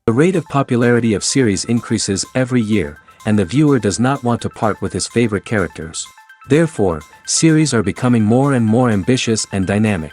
The rate of popularity of series increases every year, and the viewer does not want to part with his favorite characters. Therefore, series are becoming more and more ambitious and dynamic.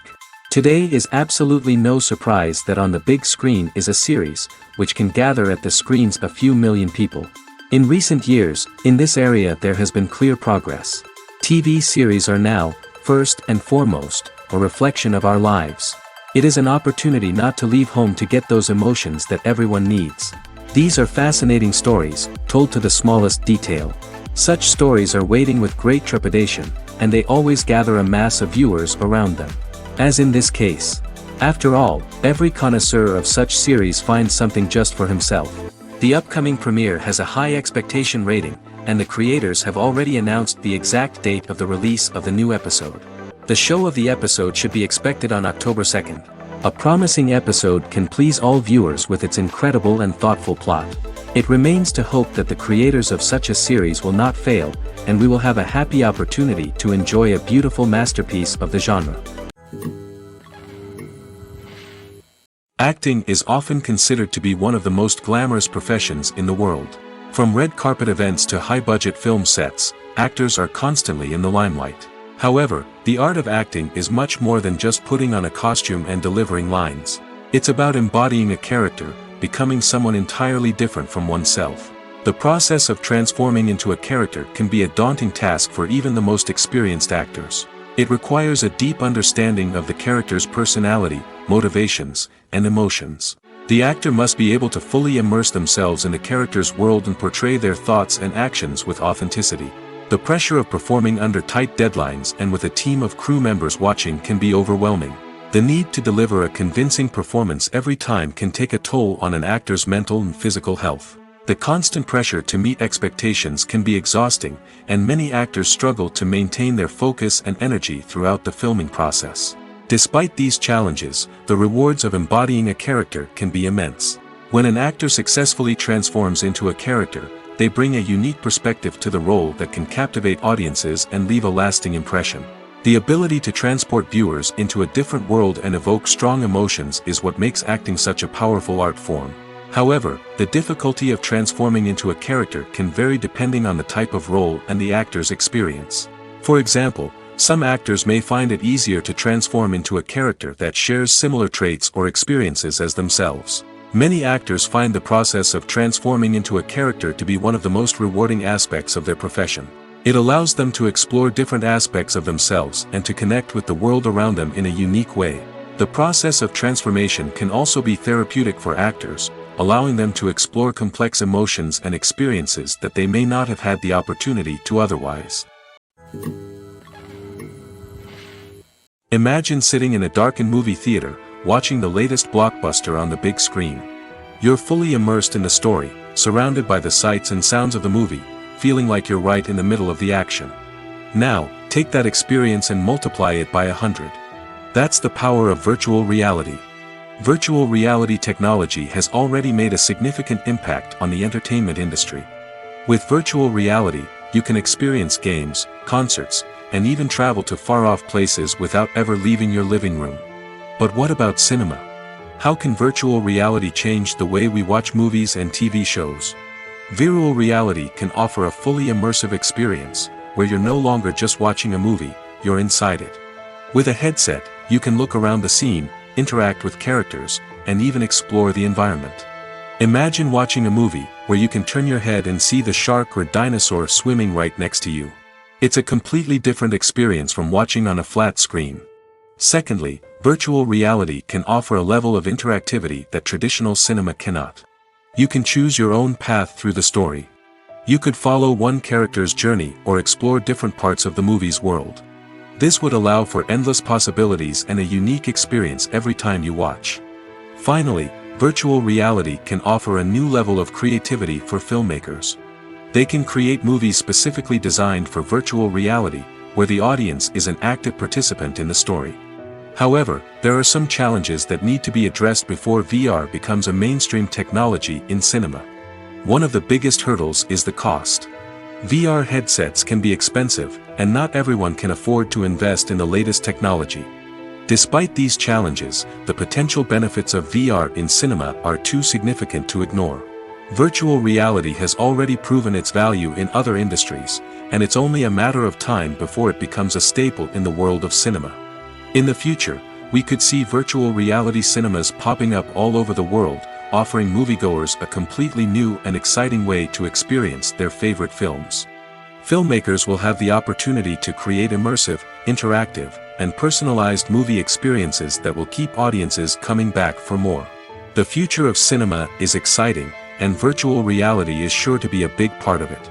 Today is absolutely no surprise that on the big screen is a series, which can gather at the screens a few million people. In recent years, in this area there has been clear progress. TV series are now, first and foremost, a reflection of our lives. It is an opportunity not to leave home to get those emotions that everyone needs. These are fascinating stories, told to the smallest detail. Such stories are waiting with great trepidation, and they always gather a mass of viewers around them. As in this case. After all, every connoisseur of such series finds something just for himself. The upcoming premiere has a high expectation rating, and the creators have already announced the exact date of the release of the new episode. The show of the episode should be expected on October 2nd. A promising episode can please all viewers with its incredible and thoughtful plot. It remains to hope that the creators of such a series will not fail, and we will have a happy opportunity to enjoy a beautiful masterpiece of the genre. Acting is often considered to be one of the most glamorous professions in the world. From red carpet events to high-budget film sets, actors are constantly in the limelight. However, the art of acting is much more than just putting on a costume and delivering lines. It's about embodying a character, becoming someone entirely different from oneself. The process of transforming into a character can be a daunting task for even the most experienced actors. It requires a deep understanding of the character's personality, motivations, and emotions. The actor must be able to fully immerse themselves in the character's world and portray their thoughts and actions with authenticity. The pressure of performing under tight deadlines and with a team of crew members watching can be overwhelming. The need to deliver a convincing performance every time can take a toll on an actor's mental and physical health. The constant pressure to meet expectations can be exhausting, and many actors struggle to maintain their focus and energy throughout the filming process. Despite these challenges, the rewards of embodying a character can be immense. When an actor successfully transforms into a character, they bring a unique perspective to the role that can captivate audiences and leave a lasting impression. The ability to transport viewers into a different world and evoke strong emotions is what makes acting such a powerful art form. However, the difficulty of transforming into a character can vary depending on the type of role and the actor's experience. For example, some actors may find it easier to transform into a character that shares similar traits or experiences as themselves. Many actors find the process of transforming into a character to be one of the most rewarding aspects of their profession. It allows them to explore different aspects of themselves and to connect with the world around them in a unique way. The process of transformation can also be therapeutic for actors, allowing them to explore complex emotions and experiences that they may not have had the opportunity to otherwise. Imagine sitting in a darkened movie theater, watching the latest blockbuster on the big screen. You're fully immersed in the story, surrounded by the sights and sounds of the movie, feeling like you're right in the middle of the action. Now, take that experience and multiply it by 100. That's the power of virtual reality. Virtual reality technology has already made a significant impact on the entertainment industry. With virtual reality, you can experience games, concerts, and even travel to far-off places without ever leaving your living room. But what about cinema? How can virtual reality change the way we watch movies and TV shows? Virtual reality can offer a fully immersive experience, where you're no longer just watching a movie, you're inside it. With a headset, you can look around the scene, interact with characters, and even explore the environment. Imagine watching a movie where you can turn your head and see the shark or dinosaur swimming right next to you. It's a completely different experience from watching on a flat screen. Secondly, virtual reality can offer a level of interactivity that traditional cinema cannot. You can choose your own path through the story. You could follow one character's journey or explore different parts of the movie's world. This would allow for endless possibilities and a unique experience every time you watch. Finally, virtual reality can offer a new level of creativity for filmmakers. They can create movies specifically designed for virtual reality, where the audience is an active participant in the story. However, there are some challenges that need to be addressed before VR becomes a mainstream technology in cinema. One of the biggest hurdles is the cost. VR headsets can be expensive, and not everyone can afford to invest in the latest technology. Despite these challenges, the potential benefits of VR in cinema are too significant to ignore. Virtual reality has already proven its value in other industries, and it's only a matter of time before it becomes a staple in the world of cinema. In the future, we could see virtual reality cinemas popping up all over the world, offering moviegoers a completely new and exciting way to experience their favorite films. Filmmakers will have the opportunity to create immersive, interactive, and personalized movie experiences that will keep audiences coming back for more. The future of cinema is exciting, and virtual reality is sure to be a big part of it.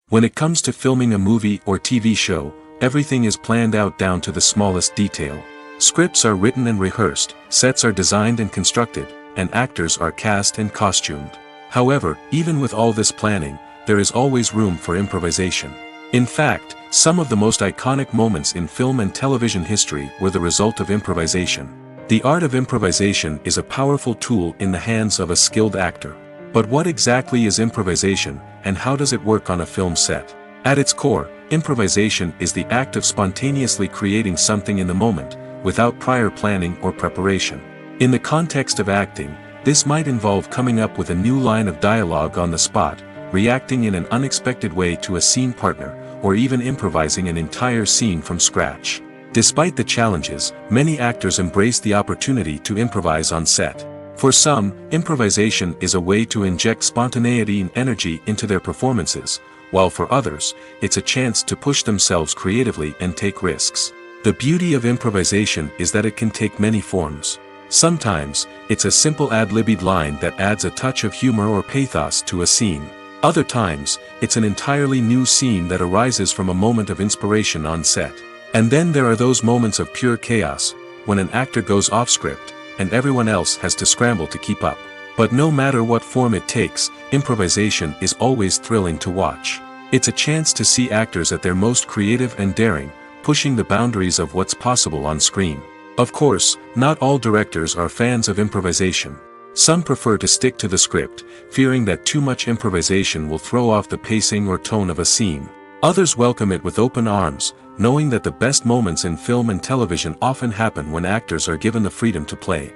When it comes to filming a movie or TV show, everything is planned out down to the smallest detail. Scripts are written and rehearsed, sets are designed and constructed, and actors are cast and costumed. However, even with all this planning, there is always room for improvisation. In fact, some of the most iconic moments in film and television history were the result of improvisation. The art of improvisation is a powerful tool in the hands of a skilled actor. But what exactly is improvisation, and how does it work on a film set? At its core, improvisation is the act of spontaneously creating something in the moment, without prior planning or preparation. In the context of acting, this might involve coming up with a new line of dialogue on the spot, reacting in an unexpected way to a scene partner, or even improvising an entire scene from scratch. Despite the challenges, many actors embrace the opportunity to improvise on set. For some, improvisation is a way to inject spontaneity and energy into their performances, while for others, it's a chance to push themselves creatively and take risks. The beauty of improvisation is that it can take many forms. Sometimes, it's a simple ad-libbed line that adds a touch of humor or pathos to a scene. Other times, it's an entirely new scene that arises from a moment of inspiration on set. And then there are those moments of pure chaos, when an actor goes off script, and everyone else has to scramble to keep up. But no matter what form it takes, improvisation is always thrilling to watch. It's a chance to see actors at their most creative and daring, pushing the boundaries of what's possible on screen. Of course, not all directors are fans of improvisation. Some prefer to stick to the script, fearing that too much improvisation will throw off the pacing or tone of a scene. Others welcome it with open arms, knowing that the best moments in film and television often happen when actors are given the freedom to play.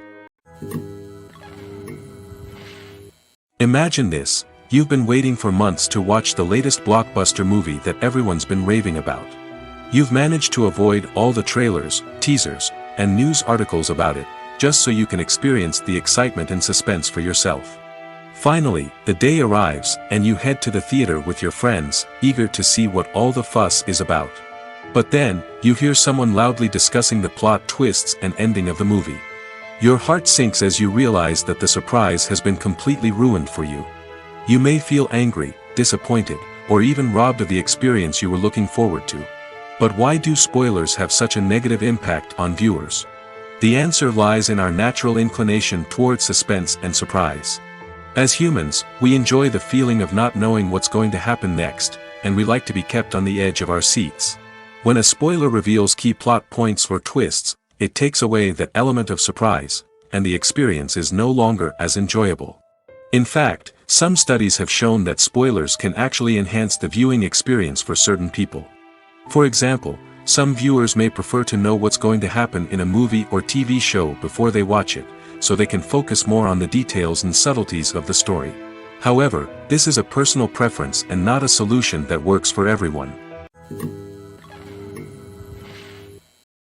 Imagine this: you've been waiting for months to watch the latest blockbuster movie that everyone's been raving about. You've managed to avoid all the trailers, teasers, and news articles about it, just so you can experience the excitement and suspense for yourself. Finally, the day arrives, and you head to the theater with your friends, eager to see what all the fuss is about. But then, you hear someone loudly discussing the plot twists and ending of the movie. Your heart sinks as you realize that the surprise has been completely ruined for you. You may feel angry, disappointed, or even robbed of the experience you were looking forward to. But why do spoilers have such a negative impact on viewers? The answer lies in our natural inclination toward suspense and surprise. As humans, we enjoy the feeling of not knowing what's going to happen next, and we like to be kept on the edge of our seats. When a spoiler reveals key plot points or twists, it takes away that element of surprise, and the experience is no longer as enjoyable. In fact, some studies have shown that spoilers can actually enhance the viewing experience for certain people. For example, some viewers may prefer to know what's going to happen in a movie or TV show before they watch it, so they can focus more on the details and subtleties of the story. However, this is a personal preference and not a solution that works for everyone.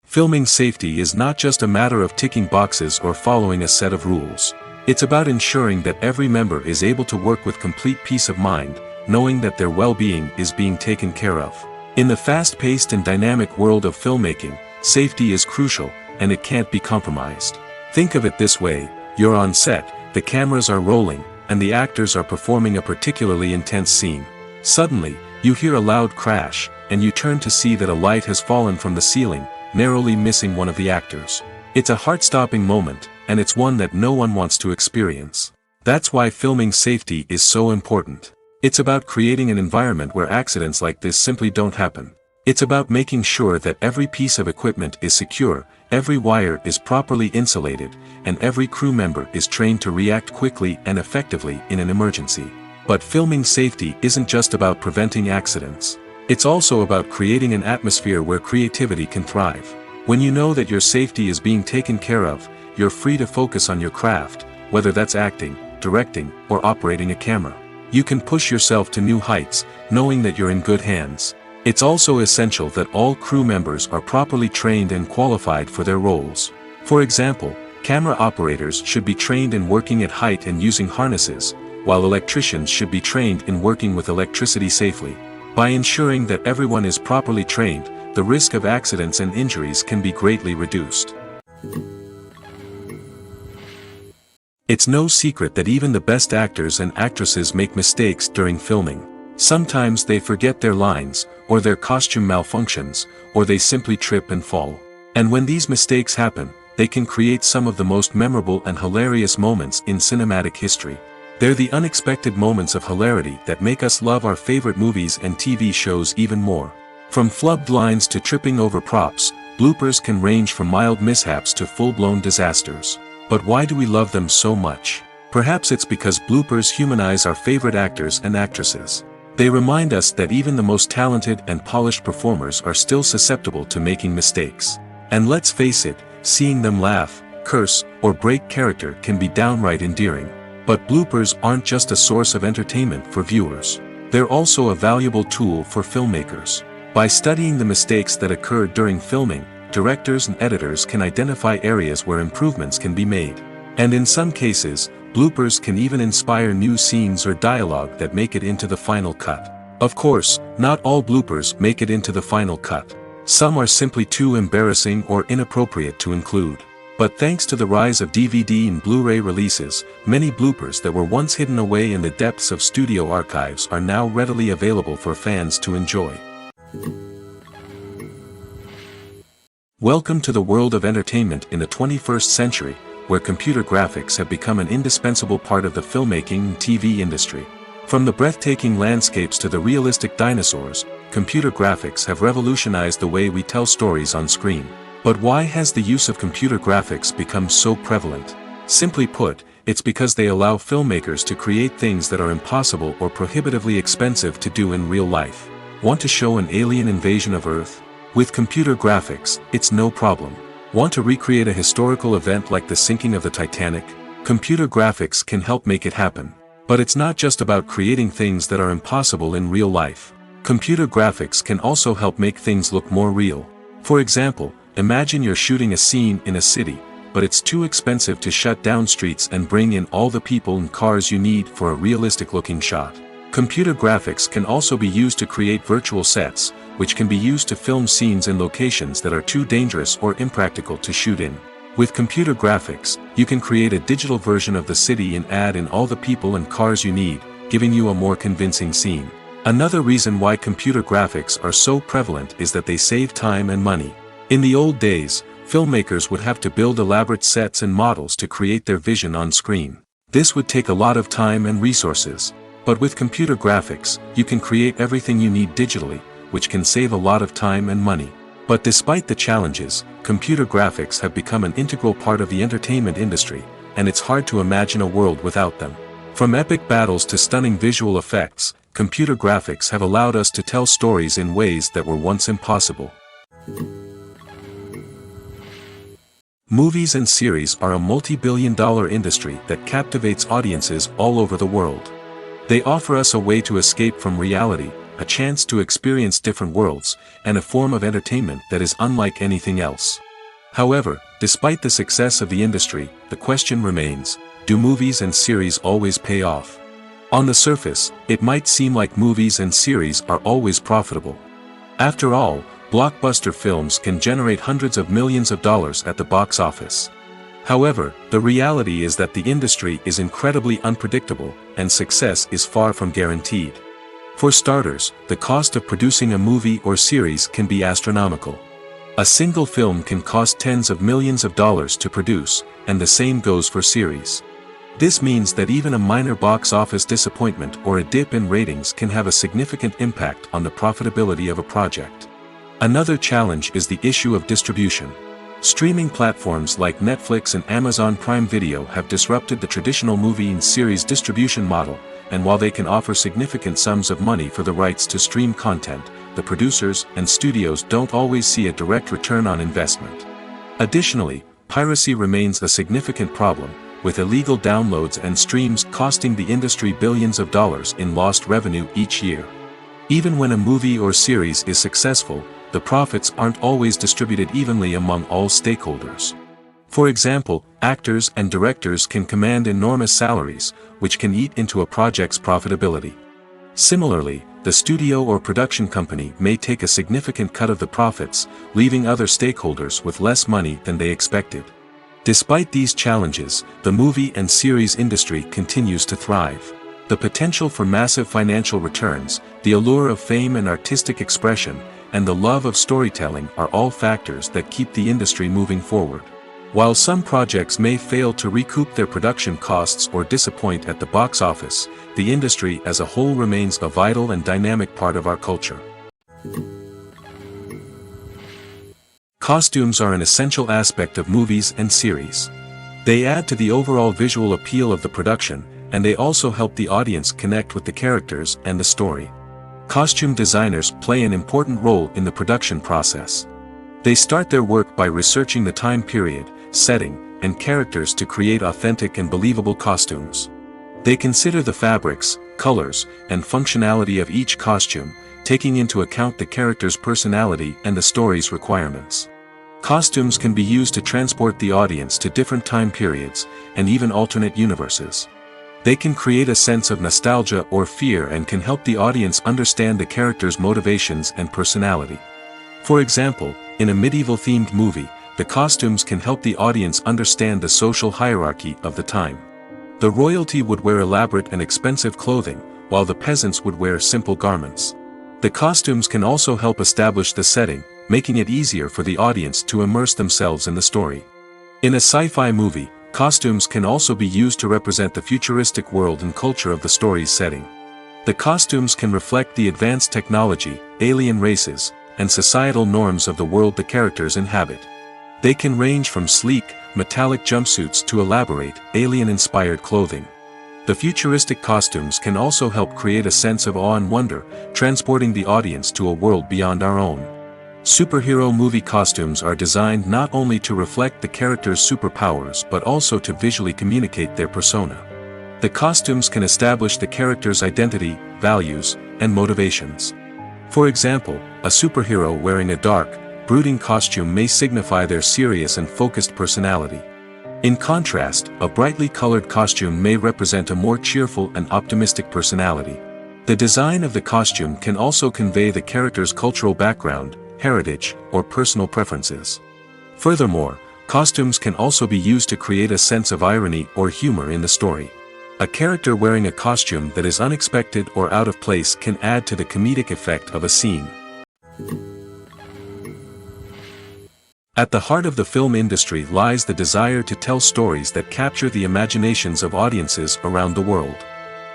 Filming safety is not just a matter of ticking boxes or following a set of rules. It's about ensuring that every member is able to work with complete peace of mind, knowing that their well-being is being taken care of. In the fast-paced and dynamic world of filmmaking, safety is crucial, and it can't be compromised. Think of it this way: you're on set, the cameras are rolling, and the actors are performing a particularly intense scene. Suddenly, you hear a loud crash, and you turn to see that a light has fallen from the ceiling, narrowly missing one of the actors. It's a heart-stopping moment, and it's one that no one wants to experience. That's why filming safety is so important. It's about creating an environment where accidents like this simply don't happen. It's about making sure that every piece of equipment is secure, every wire is properly insulated, and every crew member is trained to react quickly and effectively in an emergency. But filming safety isn't just about preventing accidents. It's also about creating an atmosphere where creativity can thrive. When you know that your safety is being taken care of, you're free to focus on your craft, whether that's acting, directing, or operating a camera. You can push yourself to new heights, knowing that you're in good hands. It's also essential that all crew members are properly trained and qualified for their roles. For example, camera operators should be trained in working at height and using harnesses, while electricians should be trained in working with electricity safely. By ensuring that everyone is properly trained, the risk of accidents and injuries can be greatly reduced. It's no secret that even the best actors and actresses make mistakes during filming. Sometimes they forget their lines, or their costume malfunctions, or they simply trip and fall. And when these mistakes happen, they can create some of the most memorable and hilarious moments in cinematic history. They're the unexpected moments of hilarity that make us love our favorite movies and TV shows even more. From flubbed lines to tripping over props, bloopers can range from mild mishaps to full-blown disasters. But why do we love them so much? Perhaps it's because bloopers humanize our favorite actors and actresses. They remind us that even the most talented and polished performers are still susceptible to making mistakes. And let's face it, seeing them laugh, curse, or break character can be downright endearing. But bloopers aren't just a source of entertainment for viewers. They're also a valuable tool for filmmakers. By studying the mistakes that occurred during filming, directors and editors can identify areas where improvements can be made. And in some cases, bloopers can even inspire new scenes or dialogue that make it into the final cut. Of course, not all bloopers make it into the final cut. Some are simply too embarrassing or inappropriate to include. But thanks to the rise of DVD and Blu-ray releases, many bloopers that were once hidden away in the depths of studio archives are now readily available for fans to enjoy. Welcome to the world of entertainment in the 21st century, where computer graphics have become an indispensable part of the filmmaking and TV industry. From the breathtaking landscapes to the realistic dinosaurs, computer graphics have revolutionized the way we tell stories on screen. But why has the use of computer graphics become so prevalent? Simply put, it's because they allow filmmakers to create things that are impossible or prohibitively expensive to do in real life. Want to show an alien invasion of Earth? With computer graphics, it's no problem. Want to recreate a historical event like the sinking of the Titanic? Computer graphics can help make it happen. But it's not just about creating things that are impossible in real life. Computer graphics can also help make things look more real. For example, imagine you're shooting a scene in a city, but it's too expensive to shut down streets and bring in all the people and cars you need for a realistic-looking shot. Computer graphics can also be used to create virtual sets, which can be used to film scenes in locations that are too dangerous or impractical to shoot in. With computer graphics, you can create a digital version of the city and add in all the people and cars you need, giving you a more convincing scene. Another reason why computer graphics are so prevalent is that they save time and money. In the old days, filmmakers would have to build elaborate sets and models to create their vision on screen. This would take a lot of time and resources. But with computer graphics, you can create everything you need digitally, which can save a lot of time and money. But despite the challenges, computer graphics have become an integral part of the entertainment industry, and it's hard to imagine a world without them. From epic battles to stunning visual effects, computer graphics have allowed us to tell stories in ways that were once impossible. Movies and series are a multi-billion-dollar industry that captivates audiences all over the world. They offer us a way to escape from reality, a chance to experience different worlds, and a form of entertainment that is unlike anything else. However, despite the success of the industry, the question remains, do movies and series always pay off? On the surface, it might seem like movies and series are always profitable. After all, blockbuster films can generate hundreds of millions of dollars at the box office. However, the reality is that the industry is incredibly unpredictable, and success is far from guaranteed. For starters, the cost of producing a movie or series can be astronomical. A single film can cost tens of millions of dollars to produce, and the same goes for series. This means that even a minor box office disappointment or a dip in ratings can have a significant impact on the profitability of a project. Another challenge is the issue of distribution. Streaming platforms like Netflix and Amazon Prime Video have disrupted the traditional movie and series distribution model, and while they can offer significant sums of money for the rights to stream content, the producers and studios don't always see a direct return on investment. Additionally, piracy remains a significant problem, with illegal downloads and streams costing the industry billions of dollars in lost revenue each year. Even when a movie or series is successful, the profits aren't always distributed evenly among all stakeholders. For example, actors and directors can command enormous salaries, which can eat into a project's profitability. Similarly, the studio or production company may take a significant cut of the profits, leaving other stakeholders with less money than they expected. Despite these challenges, the movie and series industry continues to thrive. The potential for massive financial returns, the allure of fame and artistic expression, and the love of storytelling are all factors that keep the industry moving forward. While some projects may fail to recoup their production costs or disappoint at the box office, the industry as a whole remains a vital and dynamic part of our culture. Costumes are an essential aspect of movies and series. They add to the overall visual appeal of the production, and they also help the audience connect with the characters and the story. Costume designers play an important role in the production process. They start their work by researching the time period, setting, and characters to create authentic and believable costumes. They consider the fabrics, colors, and functionality of each costume, taking into account the character's personality and the story's requirements. Costumes can be used to transport the audience to different time periods, and even alternate universes. They can create a sense of nostalgia or fear and can help the audience understand the character's motivations and personality. For example, in a medieval-themed movie, the costumes can help the audience understand the social hierarchy of the time. The royalty would wear elaborate and expensive clothing, while the peasants would wear simple garments. The costumes can also help establish the setting, making it easier for the audience to immerse themselves in the story. In a sci-fi movie, costumes can also be used to represent the futuristic world and culture of the story's setting. The costumes can reflect the advanced technology, alien races, and societal norms of the world the characters inhabit. They can range from sleek, metallic jumpsuits to elaborate, alien-inspired clothing. The futuristic costumes can also help create a sense of awe and wonder, transporting the audience to a world beyond our own. Superhero movie costumes are designed not only to reflect the character's superpowers but also to visually communicate their persona. The costumes can establish the character's identity, values, and motivations. For example, a superhero wearing a dark, brooding costume may signify their serious and focused personality. In contrast, a brightly colored costume may represent a more cheerful and optimistic personality. The design of the costume can also convey the character's cultural background, heritage, or personal preferences. Furthermore, costumes can also be used to create a sense of irony or humor in the story. A character wearing a costume that is unexpected or out of place can add to the comedic effect of a scene. At the heart of the film industry lies the desire to tell stories that capture the imaginations of audiences around the world.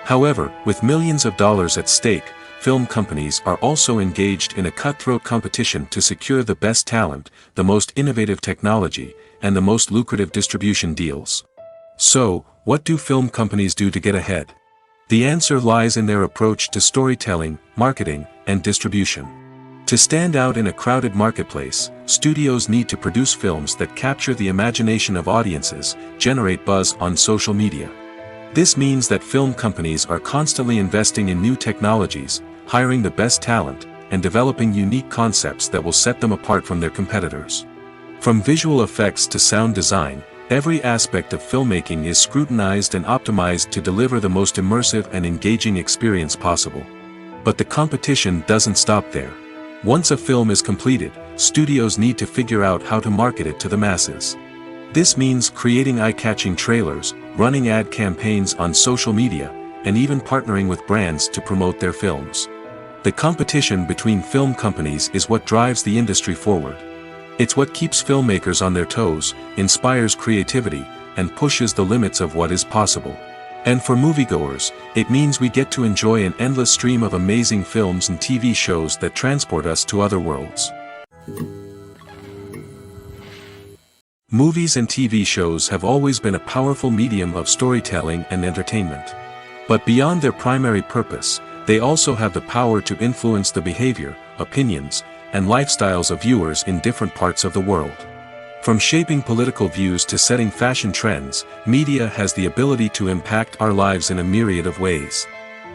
However, with millions of dollars at stake, film companies are also engaged in a cutthroat competition to secure the best talent, the most innovative technology, and the most lucrative distribution deals. So, what do film companies do to get ahead? The answer lies in their approach to storytelling, marketing, and distribution. To stand out in a crowded marketplace, studios need to produce films that capture the imagination of audiences, generate buzz on social media. This means that film companies are constantly investing in new technologies, hiring the best talent, and developing unique concepts that will set them apart from their competitors. From visual effects to sound design, every aspect of filmmaking is scrutinized and optimized to deliver the most immersive and engaging experience possible. But the competition doesn't stop there. Once a film is completed, studios need to figure out how to market it to the masses. This means creating eye-catching trailers, running ad campaigns on social media, and even partnering with brands to promote their films. The competition between film companies is what drives the industry forward. It's what keeps filmmakers on their toes, inspires creativity, and pushes the limits of what is possible. And for moviegoers, it means we get to enjoy an endless stream of amazing films and TV shows that transport us to other worlds. Movies and TV shows have always been a powerful medium of storytelling and entertainment. But beyond their primary purpose, they also have the power to influence the behavior, opinions, and lifestyles of viewers in different parts of the world. From shaping political views to setting fashion trends, media has the ability to impact our lives in a myriad of ways.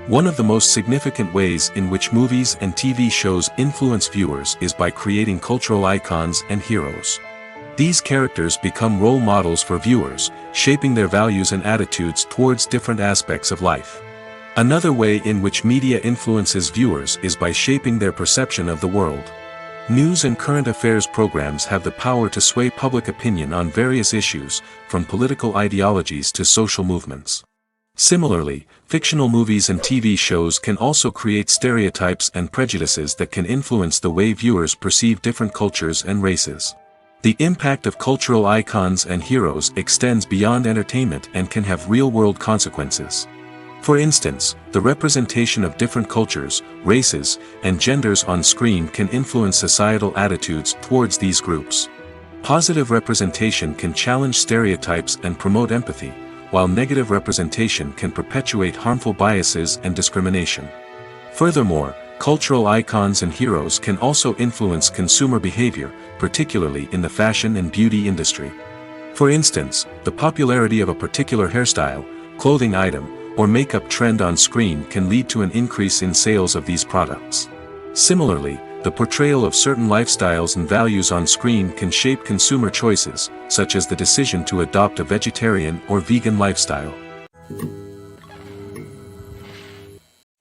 One of the most significant ways in which movies and TV shows influence viewers is by creating cultural icons and heroes. These characters become role models for viewers, shaping their values and attitudes towards different aspects of life. Another way in which media influences viewers is by shaping their perception of the world. News and current affairs programs have the power to sway public opinion on various issues, from political ideologies to social movements. Similarly, fictional movies and TV shows can also create stereotypes and prejudices that can influence the way viewers perceive different cultures and races. The impact of cultural icons and heroes extends beyond entertainment and can have real-world consequences. For instance, the representation of different cultures, races, and genders on screen can influence societal attitudes towards these groups. Positive representation can challenge stereotypes and promote empathy, while negative representation can perpetuate harmful biases and discrimination. Furthermore, cultural icons and heroes can also influence consumer behavior, particularly in the fashion and beauty industry. For instance, the popularity of a particular hairstyle, clothing item, or makeup trend on screen can lead to an increase in sales of these products. Similarly, the portrayal of certain lifestyles and values on screen can shape consumer choices, such as the decision to adopt a vegetarian or vegan lifestyle.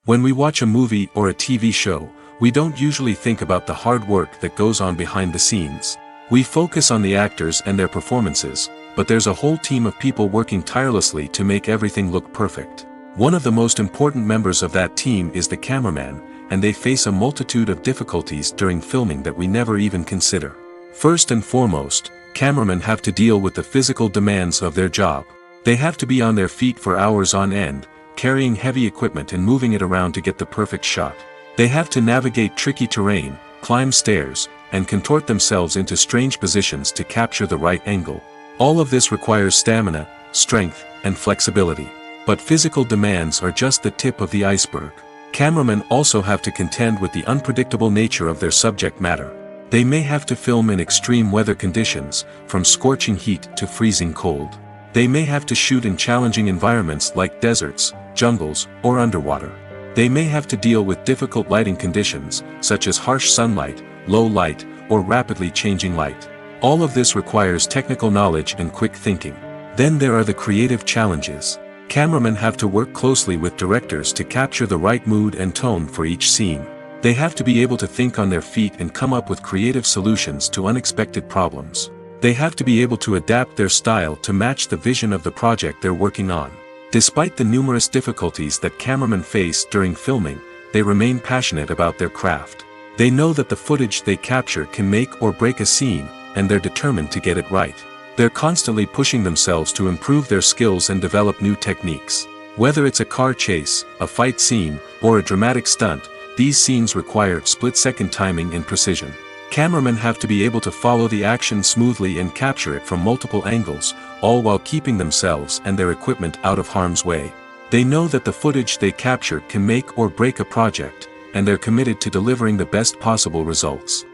When we watch a movie or a TV show, we don't usually think about the hard work that goes on behind the scenes. We focus on the actors and their performances, but there's a whole team of people working tirelessly to make everything look perfect. One of the most important members of that team is the cameraman, and they face a multitude of difficulties during filming that we never even consider. First and foremost, cameramen have to deal with the physical demands of their job. They have to be on their feet for hours on end, carrying heavy equipment and moving it around to get the perfect shot. They have to navigate tricky terrain, climb stairs, and contort themselves into strange positions to capture the right angle. All of this requires stamina, strength, and flexibility. But physical demands are just the tip of the iceberg. Cameramen also have to contend with the unpredictable nature of their subject matter. They may have to film in extreme weather conditions, from scorching heat to freezing cold. They may have to shoot in challenging environments like deserts, jungles, or underwater. They may have to deal with difficult lighting conditions, such as harsh sunlight, low light, or rapidly changing light. All of this requires technical knowledge and quick thinking. Then there are the creative challenges. Cameramen have to work closely with directors to capture the right mood and tone for each scene. They have to be able to think on their feet and come up with creative solutions to unexpected problems. They have to be able to adapt their style to match the vision of the project they're working on. Despite the numerous difficulties that cameramen face during filming, they remain passionate about their craft. They know that the footage they capture can make or break a scene, and they're determined to get it right. They're constantly pushing themselves to improve their skills and develop new techniques. Whether it's a car chase, a fight scene, or a dramatic stunt, these scenes require split-second timing and precision. Cameramen have to be able to follow the action smoothly and capture it from multiple angles, all while keeping themselves and their equipment out of harm's way. They know that the footage they capture can make or break a project, and they're committed to delivering the best possible results.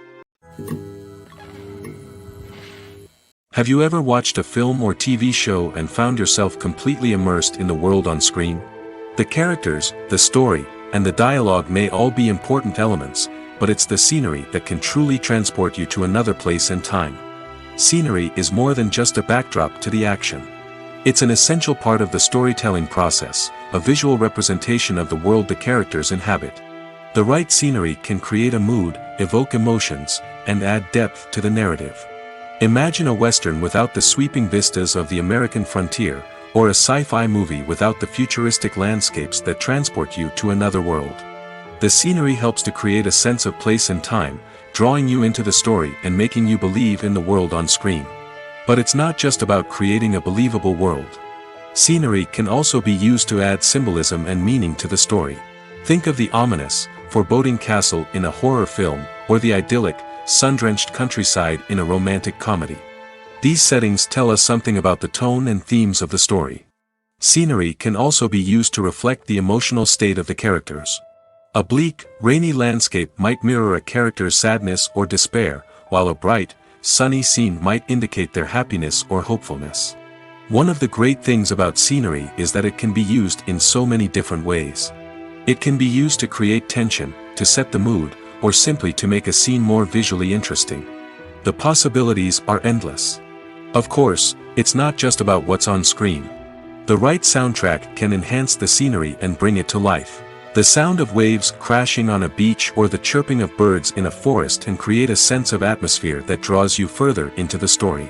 Have you ever watched a film or TV show and found yourself completely immersed in the world on screen? The characters, the story, and the dialogue may all be important elements, but it's the scenery that can truly transport you to another place and time. Scenery is more than just a backdrop to the action. It's an essential part of the storytelling process, a visual representation of the world the characters inhabit. The right scenery can create a mood, evoke emotions, and add depth to the narrative. Imagine a Western without the sweeping vistas of the American frontier, or a sci-fi movie without the futuristic landscapes that transport you to another world. The scenery helps to create a sense of place and time, drawing you into the story and making you believe in the world on screen. But it's not just about creating a believable world. Scenery can also be used to add symbolism and meaning to the story. Think of the ominous, foreboding castle in a horror film, or the idyllic, sun-drenched countryside in a romantic comedy. These settings tell us something about the tone and themes of the story. Scenery can also be used to reflect the emotional state of the characters. A bleak, rainy landscape might mirror a character's sadness or despair, while a bright, sunny scene might indicate their happiness or hopefulness. One of the great things about scenery is that it can be used in so many different ways. It can be used to create tension, to set the mood, or simply to make a scene more visually interesting. The possibilities are endless. Of course, it's not just about what's on screen. The right soundtrack can enhance the scenery and bring it to life. The sound of waves crashing on a beach or the chirping of birds in a forest can create a sense of atmosphere that draws you further into the story.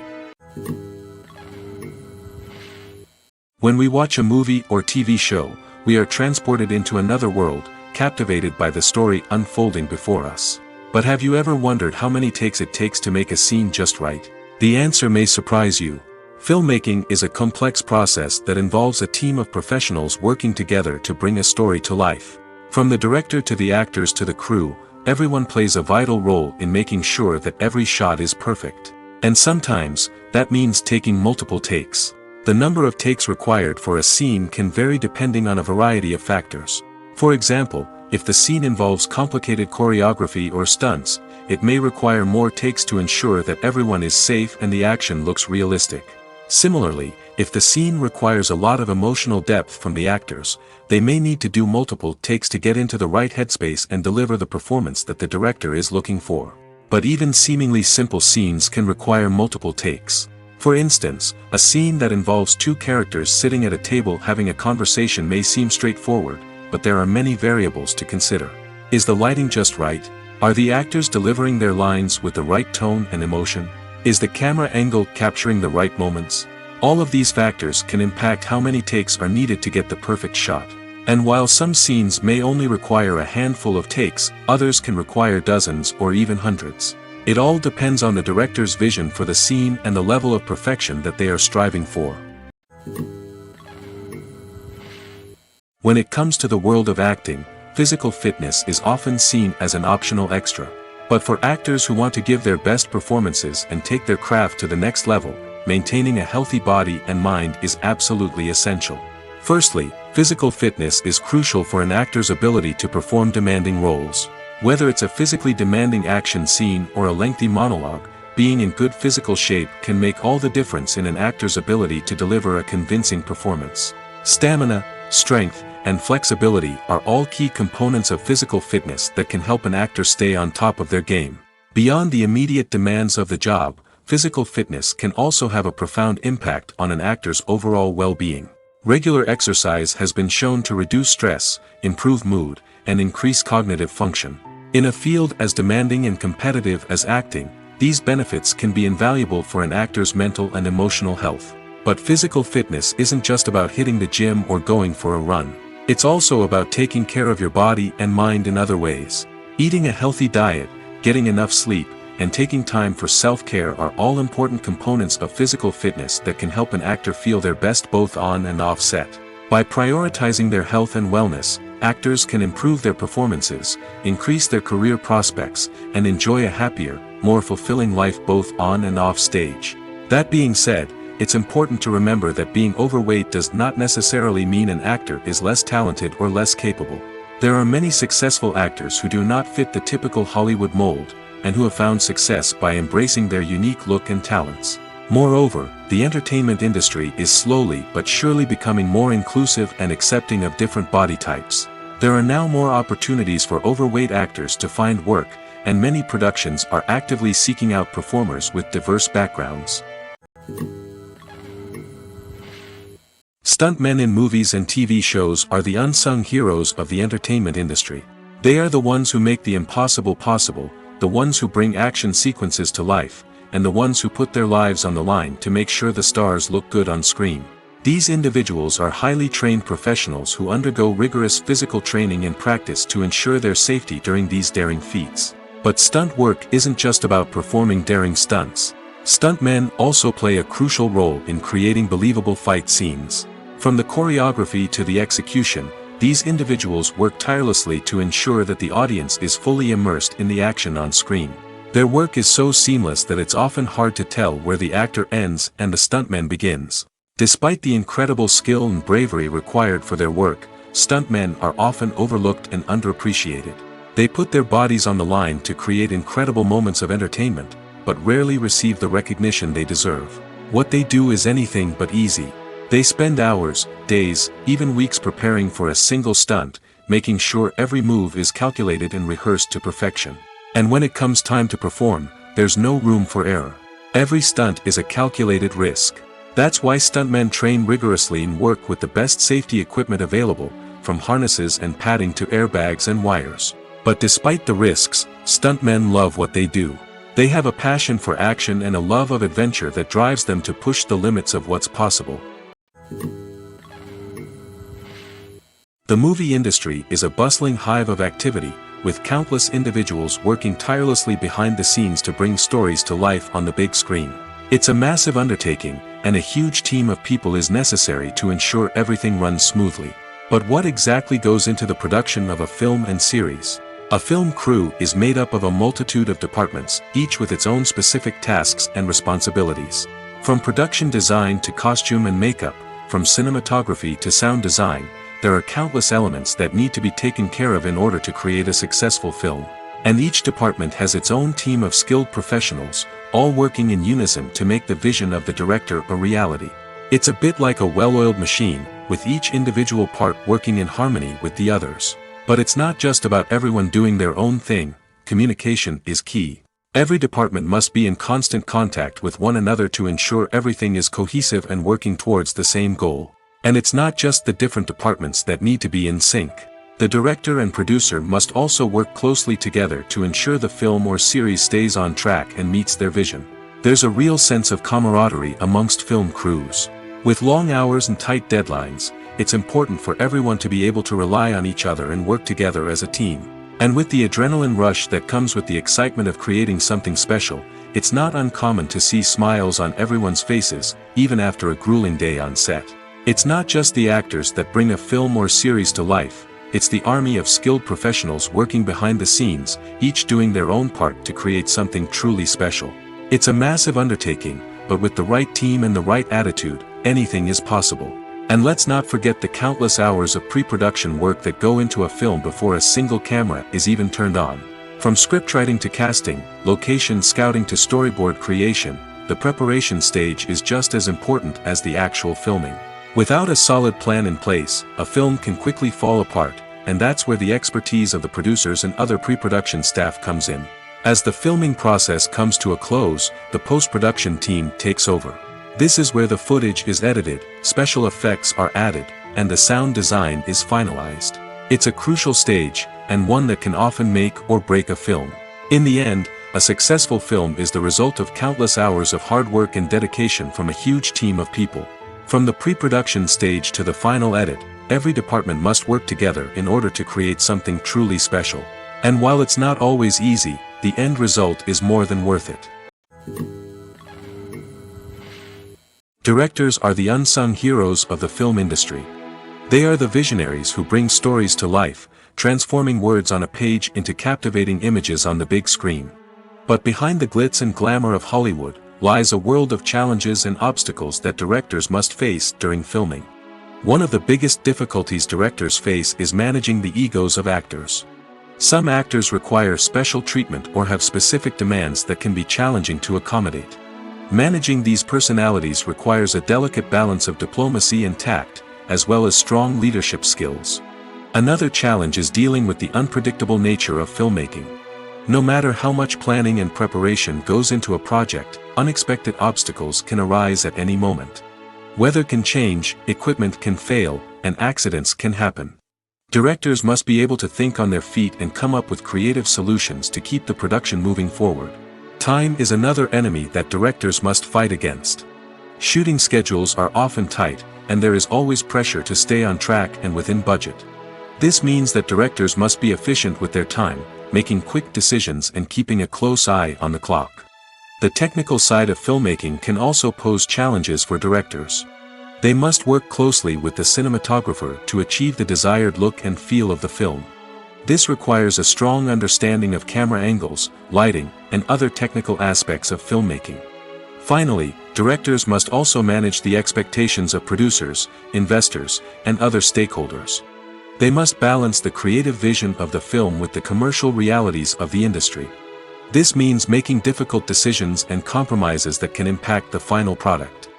When we watch a movie or TV show, we are transported into another world, captivated by the story unfolding before us. But have you ever wondered how many takes it takes to make a scene just right? The answer may surprise you. Filmmaking is a complex process that involves a team of professionals working together to bring a story to life. From the director to the actors to the crew, everyone plays a vital role in making sure that every shot is perfect. And sometimes, that means taking multiple takes. The number of takes required for a scene can vary depending on a variety of factors. For example, if the scene involves complicated choreography or stunts, it may require more takes to ensure that everyone is safe and the action looks realistic. Similarly, if the scene requires a lot of emotional depth from the actors, they may need to do multiple takes to get into the right headspace and deliver the performance that the director is looking for. But even seemingly simple scenes can require multiple takes. For instance, a scene that involves two characters sitting at a table having a conversation may seem straightforward, but there are many variables to consider. Is the lighting just right? Are the actors delivering their lines with the right tone and emotion? Is the camera angle capturing the right moments? All of these factors can impact how many takes are needed to get the perfect shot. And while some scenes may only require a handful of takes, others can require dozens or even hundreds. It all depends on the director's vision for the scene and the level of perfection that they are striving for. When it comes to the world of acting, physical fitness is often seen as an optional extra. But for actors who want to give their best performances and take their craft to the next level, maintaining a healthy body and mind is absolutely essential. Firstly, physical fitness is crucial for an actor's ability to perform demanding roles. Whether it's a physically demanding action scene or a lengthy monologue, being in good physical shape can make all the difference in an actor's ability to deliver a convincing performance. Stamina, strength, and flexibility are all key components of physical fitness that can help an actor stay on top of their game. Beyond the immediate demands of the job, physical fitness can also have a profound impact on an actor's overall well-being. Regular exercise has been shown to reduce stress, improve mood, and increase cognitive function. In a field as demanding and competitive as acting, these benefits can be invaluable for an actor's mental and emotional health. But physical fitness isn't just about hitting the gym or going for a run. It's also about taking care of your body and mind in other ways. Eating a healthy diet, getting enough sleep, and taking time for self-care are all important components of physical fitness that can help an actor feel their best both on and off set. By prioritizing their health and wellness, actors can improve their performances, increase their career prospects, and enjoy a happier, more fulfilling life both on and off stage. That being said, it's important to remember that being overweight does not necessarily mean an actor is less talented or less capable. There are many successful actors who do not fit the typical Hollywood mold, and who have found success by embracing their unique look and talents. Moreover, the entertainment industry is slowly but surely becoming more inclusive and accepting of different body types. There are now more opportunities for overweight actors to find work, and many productions are actively seeking out performers with diverse backgrounds. Stuntmen in movies and TV shows are the unsung heroes of the entertainment industry. They are the ones who make the impossible possible, the ones who bring action sequences to life, and the ones who put their lives on the line to make sure the stars look good on screen. These individuals are highly trained professionals who undergo rigorous physical training and practice to ensure their safety during these daring feats. But stunt work isn't just about performing daring stunts. Stuntmen also play a crucial role in creating believable fight scenes. From the choreography to the execution, these individuals work tirelessly to ensure that the audience is fully immersed in the action on screen. Their work is so seamless that it's often hard to tell where the actor ends and the stuntman begins. Despite the incredible skill and bravery required for their work, stuntmen are often overlooked and underappreciated. They put their bodies on the line to create incredible moments of entertainment, but rarely receive the recognition they deserve. What they do is anything but easy. They spend hours, days, even weeks preparing for a single stunt, making sure every move is calculated and rehearsed to perfection. And when it comes time to perform, there's no room for error. Every stunt is a calculated risk. That's why stuntmen train rigorously and work with the best safety equipment available, from harnesses and padding to airbags and wires. But despite the risks, stuntmen love what they do. They have a passion for action and a love of adventure that drives them to push the limits of what's possible. The movie industry is a bustling hive of activity, with countless individuals working tirelessly behind the scenes to bring stories to life on the big screen. It's a massive undertaking, and a huge team of people is necessary to ensure everything runs smoothly. But what exactly goes into the production of a film and series? A film crew is made up of a multitude of departments, each with its own specific tasks and responsibilities. From production design to costume and makeup, from cinematography to sound design, there are countless elements that need to be taken care of in order to create a successful film. And each department has its own team of skilled professionals, all working in unison to make the vision of the director a reality. It's a bit like a well-oiled machine, with each individual part working in harmony with the others. But it's not just about everyone doing their own thing. Communication is key. Every department must be in constant contact with one another to ensure everything is cohesive and working towards the same goal. And it's not just the different departments that need to be in sync. The director and producer must also work closely together to ensure the film or series stays on track and meets their vision. There's a real sense of camaraderie amongst film crews. With long hours and tight deadlines, it's important for everyone to be able to rely on each other and work together as a team. And with the adrenaline rush that comes with the excitement of creating something special, it's not uncommon to see smiles on everyone's faces, even after a grueling day on set. It's not just the actors that bring a film or series to life. It's the army of skilled professionals working behind the scenes, each doing their own part to create something truly special. It's a massive undertaking, but with the right team and the right attitude, anything is possible. And let's not forget the countless hours of pre-production work that go into a film before a single camera is even turned on. From scriptwriting to casting, location scouting to storyboard creation, the preparation stage is just as important as the actual filming. Without a solid plan in place, a film can quickly fall apart, and that's where the expertise of the producers and other pre-production staff comes in. As the filming process comes to a close, the post-production team takes over. This is where the footage is edited, special effects are added, and the sound design is finalized. It's a crucial stage, and one that can often make or break a film. In the end, a successful film is the result of countless hours of hard work and dedication from a huge team of people. From the pre-production stage to the final edit, every department must work together in order to create something truly special. And while it's not always easy, the end result is more than worth it. Directors are the unsung heroes of the film industry. They are the visionaries who bring stories to life, transforming words on a page into captivating images on the big screen. But behind the glitz and glamour of Hollywood, lies a world of challenges and obstacles that directors must face during filming. One of the biggest difficulties directors face is managing the egos of actors. Some actors require special treatment or have specific demands that can be challenging to accommodate. Managing these personalities requires a delicate balance of diplomacy and tact, as well as strong leadership skills. Another challenge is dealing with the unpredictable nature of filmmaking. No matter how much planning and preparation goes into a project, unexpected obstacles can arise at any moment. Weather can change, equipment can fail, and accidents can happen. Directors must be able to think on their feet and come up with creative solutions to keep the production moving forward. Time is another enemy that directors must fight against. Shooting schedules are often tight, and there is always pressure to stay on track and within budget. This means that directors must be efficient with their time, making quick decisions and keeping a close eye on the clock. The technical side of filmmaking can also pose challenges for directors. They must work closely with the cinematographer to achieve the desired look and feel of the film. This requires a strong understanding of camera angles, lighting, and other technical aspects of filmmaking. Finally, directors must also manage the expectations of producers, investors, and other stakeholders. They must balance the creative vision of the film with the commercial realities of the industry. This means making difficult decisions and compromises that can impact the final product.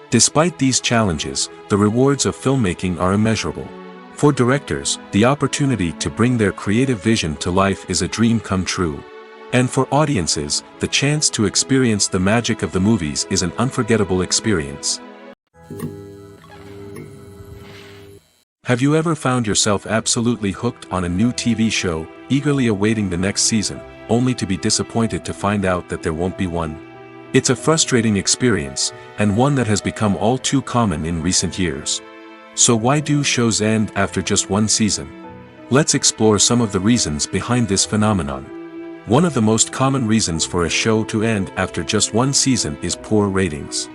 Despite these challenges, the rewards of filmmaking are immeasurable. For directors, the opportunity to bring their creative vision to life is a dream come true. And for audiences, the chance to experience the magic of the movies is an unforgettable experience. Have you ever found yourself absolutely hooked on a new TV show, eagerly awaiting the next season, only to be disappointed to find out that there won't be one? It's a frustrating experience, and one that has become all too common in recent years. So why do shows end after just one season? Let's explore some of the reasons behind this phenomenon. One of the most common reasons for a show to end after just one season is poor ratings.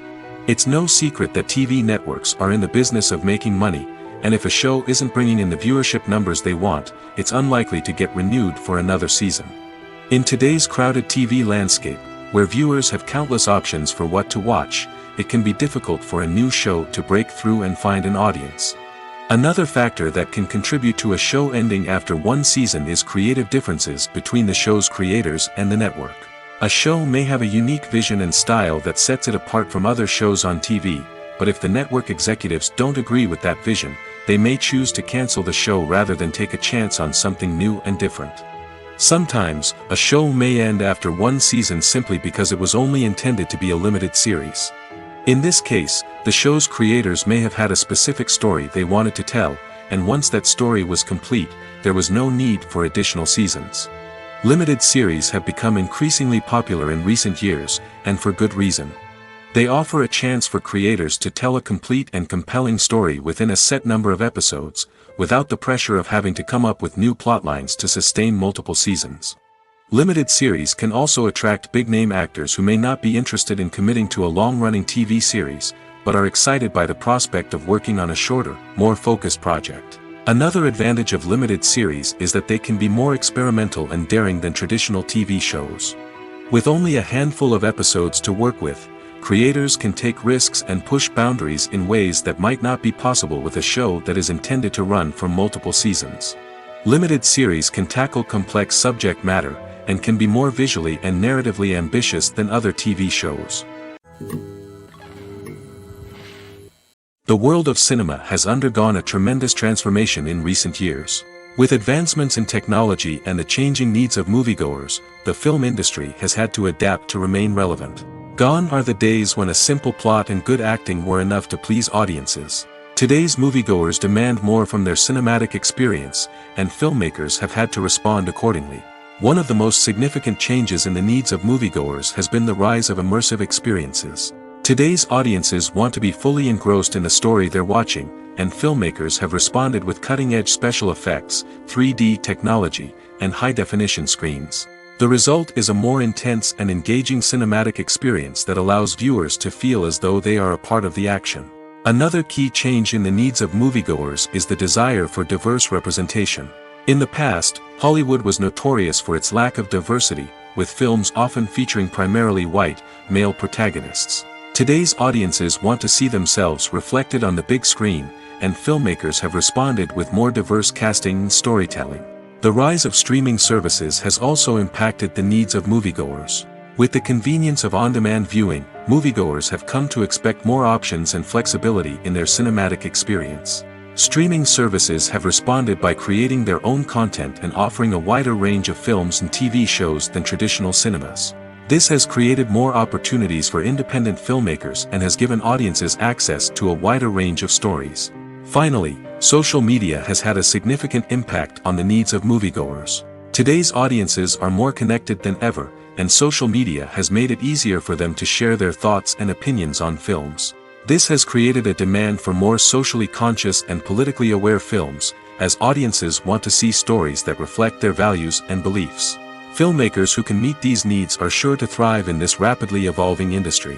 It's no secret that TV networks are in the business of making money, and if a show isn't bringing in the viewership numbers they want, it's unlikely to get renewed for another season. In today's crowded TV landscape, where viewers have countless options for what to watch, it can be difficult for a new show to break through and find an audience. Another factor that can contribute to a show ending after one season is creative differences between the show's creators and the network. A show may have a unique vision and style that sets it apart from other shows on TV, but if the network executives don't agree with that vision, they may choose to cancel the show rather than take a chance on something new and different. Sometimes, a show may end after one season simply because it was only intended to be a limited series. In this case, the show's creators may have had a specific story they wanted to tell, and once that story was complete, there was no need for additional seasons. Limited series have become increasingly popular in recent years, and for good reason. They offer a chance for creators to tell a complete and compelling story within a set number of episodes, without the pressure of having to come up with new plotlines to sustain multiple seasons. Limited series can also attract big-name actors who may not be interested in committing to a long-running TV series, but are excited by the prospect of working on a shorter, more focused project. Another advantage of limited series is that they can be more experimental and daring than traditional TV shows. With only a handful of episodes to work with, creators can take risks and push boundaries in ways that might not be possible with a show that is intended to run for multiple seasons. Limited series can tackle complex subject matter, and can be more visually and narratively ambitious than other TV shows. The world of cinema has undergone a tremendous transformation in recent years. With advancements in technology and the changing needs of moviegoers, the film industry has had to adapt to remain relevant. Gone are the days when a simple plot and good acting were enough to please audiences. Today's moviegoers demand more from their cinematic experience, and filmmakers have had to respond accordingly. One of the most significant changes in the needs of moviegoers has been the rise of immersive experiences. Today's audiences want to be fully engrossed in the story they're watching, and filmmakers have responded with cutting-edge special effects, 3D technology, and high-definition screens. The result is a more intense and engaging cinematic experience that allows viewers to feel as though they are a part of the action. Another key change in the needs of moviegoers is the desire for diverse representation. In the past, Hollywood was notorious for its lack of diversity, with films often featuring primarily white, male protagonists. Today's audiences want to see themselves reflected on the big screen, and filmmakers have responded with more diverse casting and storytelling. The rise of streaming services has also impacted the needs of moviegoers. With the convenience of on-demand viewing, moviegoers have come to expect more options and flexibility in their cinematic experience. Streaming services have responded by creating their own content and offering a wider range of films and TV shows than traditional cinemas. This has created more opportunities for independent filmmakers and has given audiences access to a wider range of stories. Finally, social media has had a significant impact on the needs of moviegoers. Today's audiences are more connected than ever, and social media has made it easier for them to share their thoughts and opinions on films. This has created a demand for more socially conscious and politically aware films, as audiences want to see stories that reflect their values and beliefs. Filmmakers who can meet these needs are sure to thrive in this rapidly evolving industry.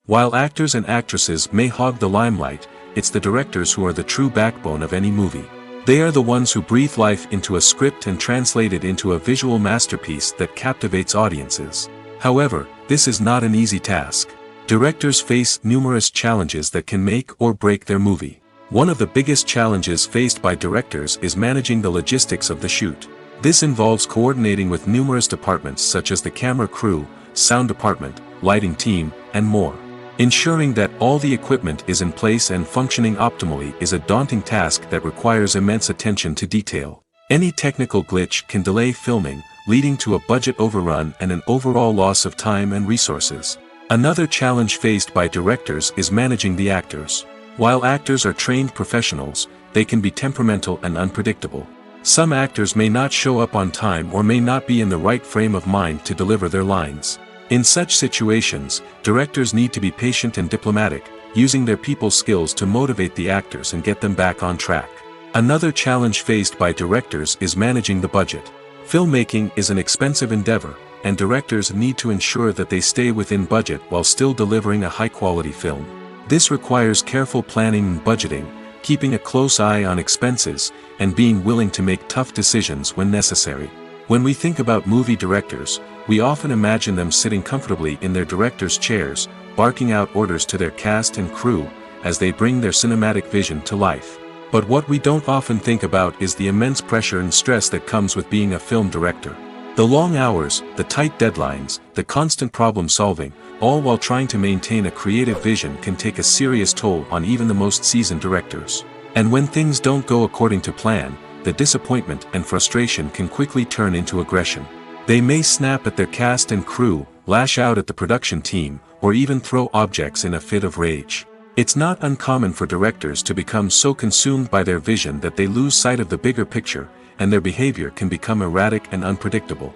While actors and actresses may hog the limelight, it's the directors who are the true backbone of any movie. They are the ones who breathe life into a script and translate it into a visual masterpiece that captivates audiences. However, this is not an easy task. Directors face numerous challenges that can make or break their movie. One of the biggest challenges faced by directors is managing the logistics of the shoot. This involves coordinating with numerous departments such as the camera crew, sound department, lighting team, and more. Ensuring that all the equipment is in place and functioning optimally is a daunting task that requires immense attention to detail. Any technical glitch can delay filming, leading to a budget overrun and an overall loss of time and resources. Another challenge faced by directors is managing the actors. While actors are trained professionals, they can be temperamental and unpredictable. Some actors may not show up on time or may not be in the right frame of mind to deliver their lines. In such situations, directors need to be patient and diplomatic, using their people skills to motivate the actors and get them back on track. Another challenge faced by directors is managing the budget. Filmmaking is an expensive endeavor, and directors need to ensure that they stay within budget while still delivering a high-quality film. This requires careful planning and budgeting, keeping a close eye on expenses, and being willing to make tough decisions when necessary. When we think about movie directors, we often imagine them sitting comfortably in their director's chairs, barking out orders to their cast and crew, as they bring their cinematic vision to life. But what we don't often think about is the immense pressure and stress that comes with being a film director. The long hours, the tight deadlines, the constant problem solving, all while trying to maintain a creative vision can take a serious toll on even the most seasoned directors. And when things don't go according to plan, the disappointment and frustration can quickly turn into aggression. They may snap at their cast and crew, lash out at the production team, or even throw objects in a fit of rage. It's not uncommon for directors to become so consumed by their vision that they lose sight of the bigger picture, and their behavior can become erratic and unpredictable.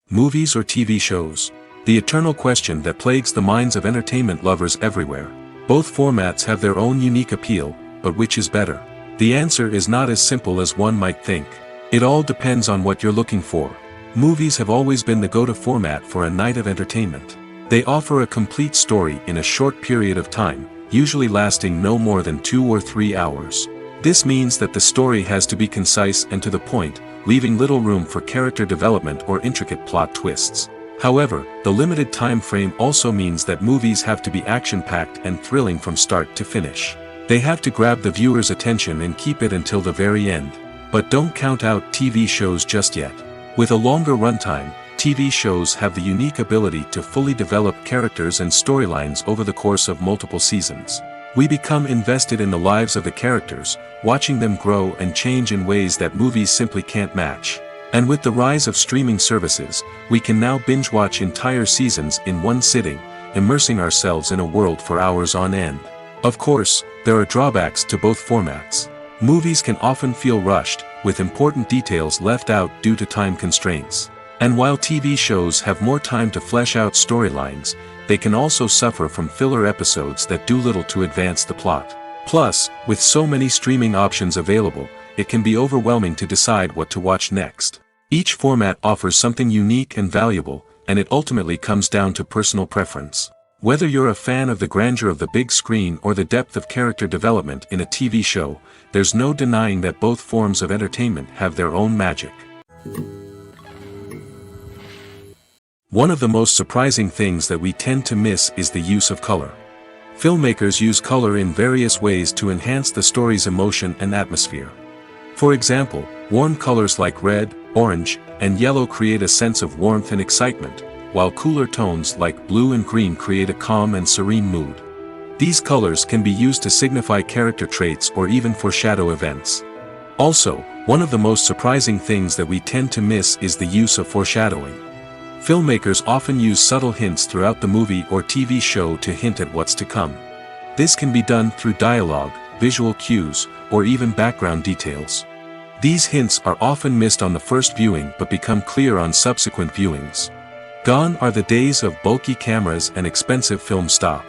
Movies or TV shows? The eternal question that plagues the minds of entertainment lovers everywhere. Both formats have their own unique appeal, but which is better? The answer is not as simple as one might think. It all depends on what you're looking for. Movies have always been the go-to format for a night of entertainment. They offer a complete story in a short period of time, usually lasting no more than 2 or 3 hours. This means that the story has to be concise and to the point, leaving little room for character development or intricate plot twists. However, the limited time frame also means that movies have to be action-packed and thrilling from start to finish. They have to grab the viewer's attention and keep it until the very end. But don't count out TV shows just yet. With a longer runtime, TV shows have the unique ability to fully develop characters and storylines over the course of multiple seasons. We become invested in the lives of the characters, watching them grow and change in ways that movies simply can't match. And with the rise of streaming services, we can now binge-watch entire seasons in one sitting, immersing ourselves in a world for hours on end. Of course, there are drawbacks to both formats. Movies can often feel rushed, with important details left out due to time constraints. And while TV shows have more time to flesh out storylines, they can also suffer from filler episodes that do little to advance the plot. Plus, with so many streaming options available, it can be overwhelming to decide what to watch next. Each format offers something unique and valuable, and it ultimately comes down to personal preference. Whether you're a fan of the grandeur of the big screen or the depth of character development in a TV show, there's no denying that both forms of entertainment have their own magic. One of the most surprising things that we tend to miss is the use of color. Filmmakers use color in various ways to enhance the story's emotion and atmosphere. For example, warm colors like red, orange, and yellow create a sense of warmth and excitement, while cooler tones like blue and green create a calm and serene mood. These colors can be used to signify character traits or even foreshadow events. Also, one of the most surprising things that we tend to miss is the use of foreshadowing. Filmmakers often use subtle hints throughout the movie or TV show to hint at what's to come. This can be done through dialogue, visual cues, or even background details. These hints are often missed on the first viewing but become clear on subsequent viewings. Gone are the days of bulky cameras and expensive film stock.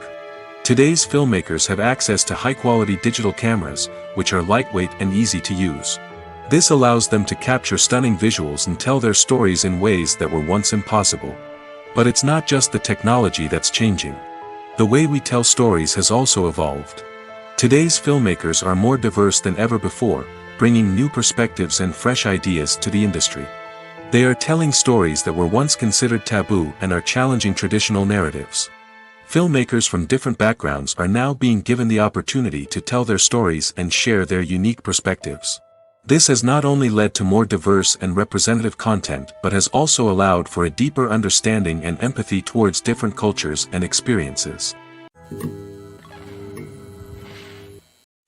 Today's filmmakers have access to high-quality digital cameras, which are lightweight and easy to use. This allows them to capture stunning visuals and tell their stories in ways that were once impossible. But it's not just the technology that's changing. The way we tell stories has also evolved. Today's filmmakers are more diverse than ever before, bringing new perspectives and fresh ideas to the industry. They are telling stories that were once considered taboo and are challenging traditional narratives. Filmmakers from different backgrounds are now being given the opportunity to tell their stories and share their unique perspectives. This has not only led to more diverse and representative content but has also allowed for a deeper understanding and empathy towards different cultures and experiences.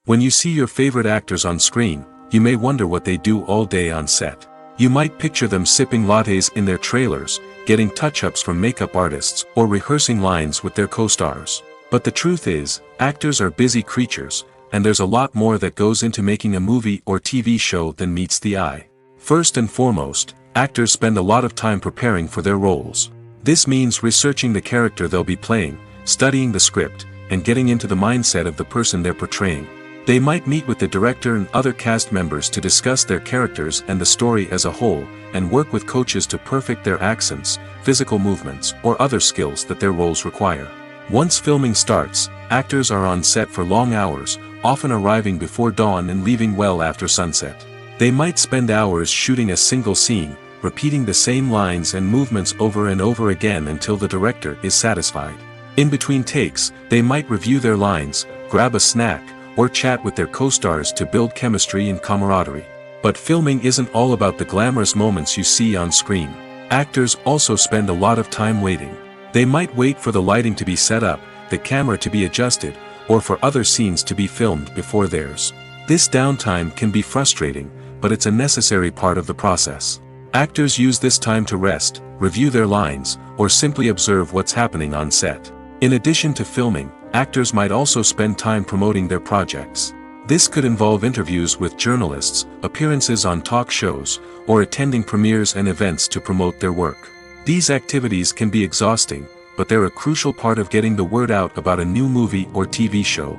When you see your favorite actors on screen, you may wonder what they do all day on set. You might picture them sipping lattes in their trailers, getting touch-ups from makeup artists, or rehearsing lines with their co-stars. But the truth is, actors are busy creatures, and there's a lot more that goes into making a movie or TV show than meets the eye. First and foremost, actors spend a lot of time preparing for their roles. This means researching the character they'll be playing, studying the script, and getting into the mindset of the person they're portraying. They might meet with the director and other cast members to discuss their characters and the story as a whole, and work with coaches to perfect their accents, physical movements, or other skills that their roles require. Once filming starts, actors are on set for long hours, often arriving before dawn and leaving well after sunset. They might spend hours shooting a single scene, repeating the same lines and movements over and over again until the director is satisfied. In between takes, they might review their lines, grab a snack, or chat with their co-stars to build chemistry and camaraderie. But filming isn't all about the glamorous moments you see on screen. Actors also spend a lot of time waiting. They might wait for the lighting to be set up, the camera to be adjusted, or for other scenes to be filmed before theirs. This downtime can be frustrating, but it's a necessary part of the process. Actors use this time to rest, review their lines, or simply observe what's happening on set. In addition to filming, actors might also spend time promoting their projects. This could involve interviews with journalists, appearances on talk shows, or attending premieres and events to promote their work. These activities can be exhausting, but they're a crucial part of getting the word out about a new movie or TV show.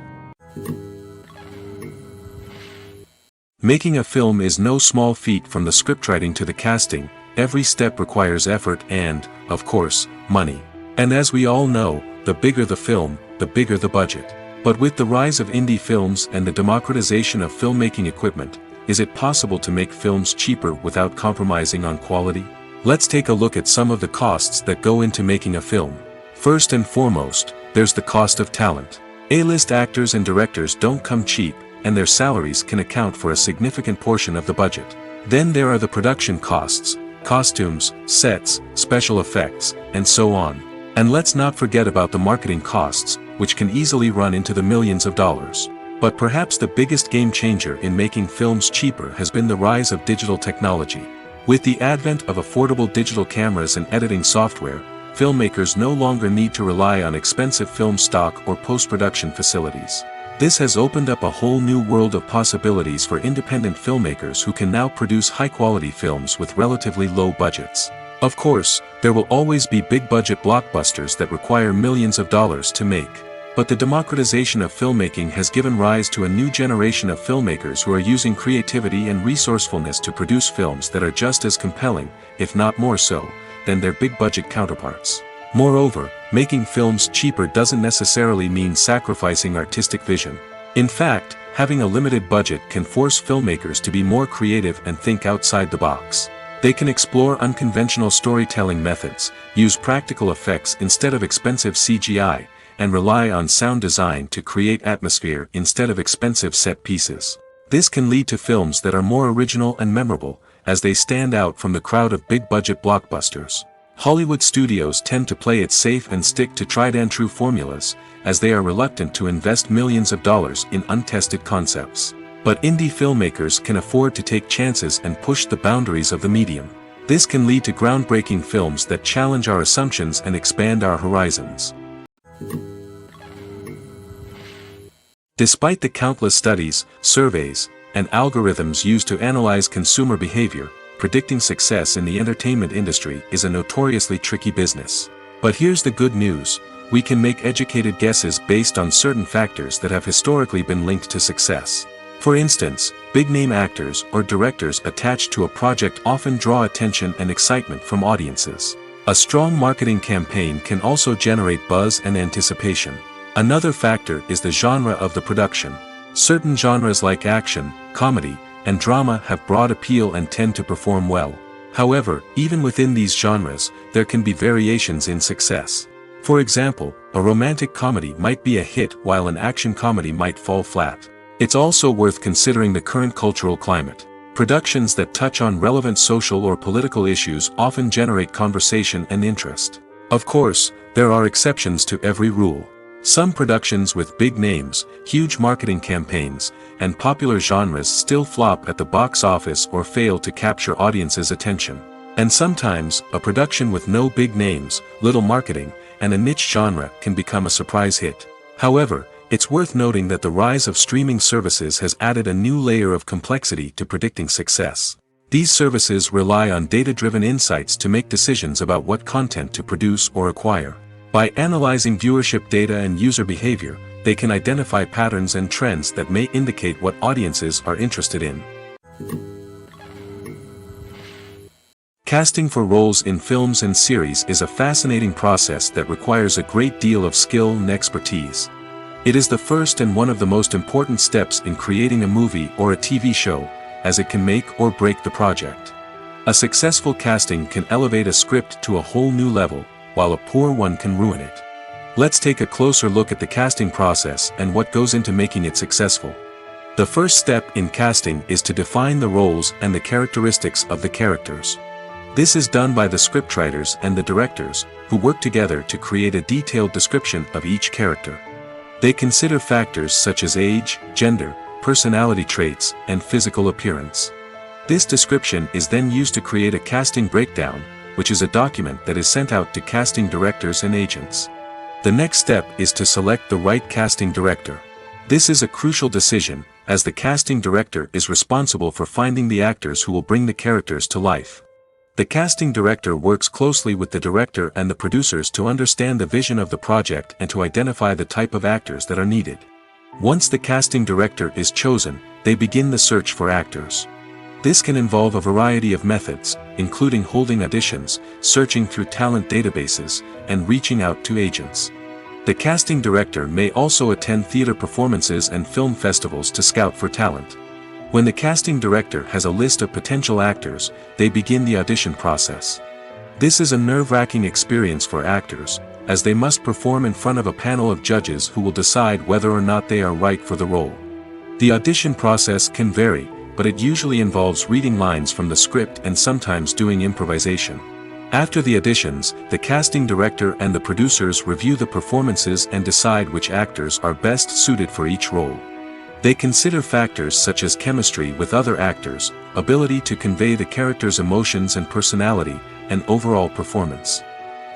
Making a film is no small feat. From the scriptwriting to the casting, every step requires effort and, of course, money. And as we all know, the bigger the film, the bigger the budget. But with the rise of indie films and the democratization of filmmaking equipment, is it possible to make films cheaper without compromising on quality? Let's take a look at some of the costs that go into making a film. First and foremost, there's the cost of talent. A-list actors and directors don't come cheap, and their salaries can account for a significant portion of the budget. Then there are the production costs, costumes, sets, special effects, and so on. And let's not forget about the marketing costs, which can easily run into the millions of dollars. But perhaps the biggest game changer in making films cheaper has been the rise of digital technology. With the advent of affordable digital cameras and editing software, filmmakers no longer need to rely on expensive film stock or post-production facilities. This has opened up a whole new world of possibilities for independent filmmakers who can now produce high-quality films with relatively low budgets. Of course, there will always be big-budget blockbusters that require millions of dollars to make. But the democratization of filmmaking has given rise to a new generation of filmmakers who are using creativity and resourcefulness to produce films that are just as compelling, if not more so, than their big-budget counterparts. Moreover, making films cheaper doesn't necessarily mean sacrificing artistic vision. In fact, having a limited budget can force filmmakers to be more creative and think outside the box. They can explore unconventional storytelling methods, use practical effects instead of expensive CGI, and rely on sound design to create atmosphere instead of expensive set pieces. This can lead to films that are more original and memorable, as they stand out from the crowd of big-budget blockbusters. Hollywood studios tend to play it safe and stick to tried-and-true formulas, as they are reluctant to invest millions of dollars in untested concepts. But indie filmmakers can afford to take chances and push the boundaries of the medium. This can lead to groundbreaking films that challenge our assumptions and expand our horizons. Despite the countless studies, surveys, and algorithms used to analyze consumer behavior, predicting success in the entertainment industry is a notoriously tricky business. But here's the good news: we can make educated guesses based on certain factors that have historically been linked to success. For instance, big-name actors or directors attached to a project often draw attention and excitement from audiences. A strong marketing campaign can also generate buzz and anticipation. Another factor is the genre of the production. Certain genres like action, comedy, and drama have broad appeal and tend to perform well. However, even within these genres, there can be variations in success. For example, a romantic comedy might be a hit while an action comedy might fall flat. It's also worth considering the current cultural climate. Productions that touch on relevant social or political issues often generate conversation and interest. Of course, there are exceptions to every rule. Some productions with big names, huge marketing campaigns, and popular genres still flop at the box office or fail to capture audiences' attention. And sometimes, a production with no big names, little marketing, and a niche genre can become a surprise hit. However, it's worth noting that the rise of streaming services has added a new layer of complexity to predicting success. These services rely on data-driven insights to make decisions about what content to produce or acquire. By analyzing viewership data and user behavior, they can identify patterns and trends that may indicate what audiences are interested in. Casting for roles in films and series is a fascinating process that requires a great deal of skill and expertise. It is the first and one of the most important steps in creating a movie or a TV show, as it can make or break the project. A successful casting can elevate a script to a whole new level, while a poor one can ruin it. Let's take a closer look at the casting process and what goes into making it successful. The first step in casting is to define the roles and the characteristics of the characters. This is done by the scriptwriters and the directors, who work together to create a detailed description of each character. They consider factors such as age, gender, personality traits, and physical appearance. This description is then used to create a casting breakdown, which is a document that is sent out to casting directors and agents. The next step is to select the right casting director. This is a crucial decision, as the casting director is responsible for finding the actors who will bring the characters to life. The casting director works closely with the director and the producers to understand the vision of the project and to identify the type of actors that are needed. Once the casting director is chosen, they begin the search for actors. This can involve a variety of methods, including holding auditions, searching through talent databases, and reaching out to agents. The casting director may also attend theater performances and film festivals to scout for talent. When the casting director has a list of potential actors, they begin the audition process. This is a nerve-wracking experience for actors, as they must perform in front of a panel of judges who will decide whether or not they are right for the role. The audition process can vary, but it usually involves reading lines from the script and sometimes doing improvisation. After the auditions, the casting director and the producers review the performances and decide which actors are best suited for each role. They consider factors such as chemistry with other actors, ability to convey the character's emotions and personality, and overall performance.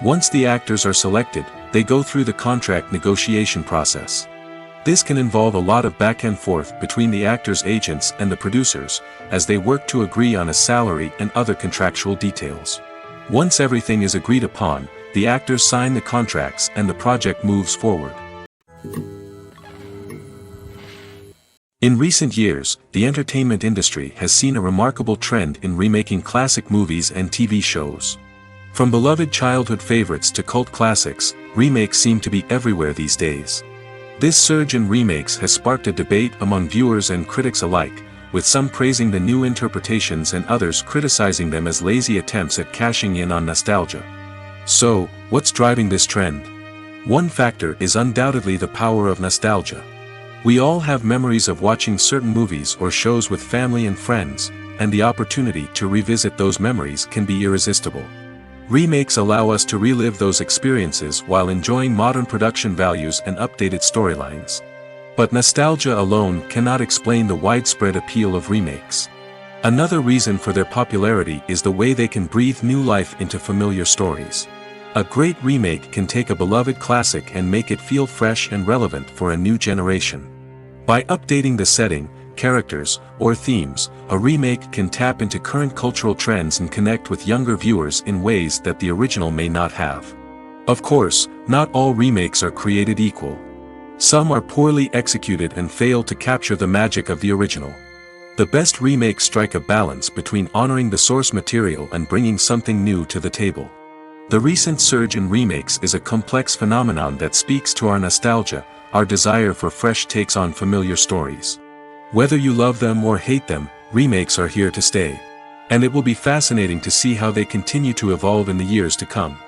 Once the actors are selected, they go through the contract negotiation process. This can involve a lot of back and forth between the actors' agents and the producers, as they work to agree on a salary and other contractual details. Once everything is agreed upon, the actors sign the contracts and the project moves forward. In recent years, the entertainment industry has seen a remarkable trend in remaking classic movies and TV shows. From beloved childhood favorites to cult classics, remakes seem to be everywhere these days. This surge in remakes has sparked a debate among viewers and critics alike, with some praising the new interpretations and others criticizing them as lazy attempts at cashing in on nostalgia. So, what's driving this trend? One factor is undoubtedly the power of nostalgia. We all have memories of watching certain movies or shows with family and friends, and the opportunity to revisit those memories can be irresistible. Remakes allow us to relive those experiences while enjoying modern production values and updated storylines. But nostalgia alone cannot explain the widespread appeal of remakes. Another reason for their popularity is the way they can breathe new life into familiar stories. A great remake can take a beloved classic and make it feel fresh and relevant for a new generation. By updating the setting, characters, or themes, a remake can tap into current cultural trends and connect with younger viewers in ways that the original may not have. Of course, not all remakes are created equal. Some are poorly executed and fail to capture the magic of the original. The best remakes strike a balance between honoring the source material and bringing something new to the table. The recent surge in remakes is a complex phenomenon that speaks to our nostalgia, our desire for fresh takes on familiar stories. Whether you love them or hate them, remakes are here to stay. And it will be fascinating to see how they continue to evolve in the years to come.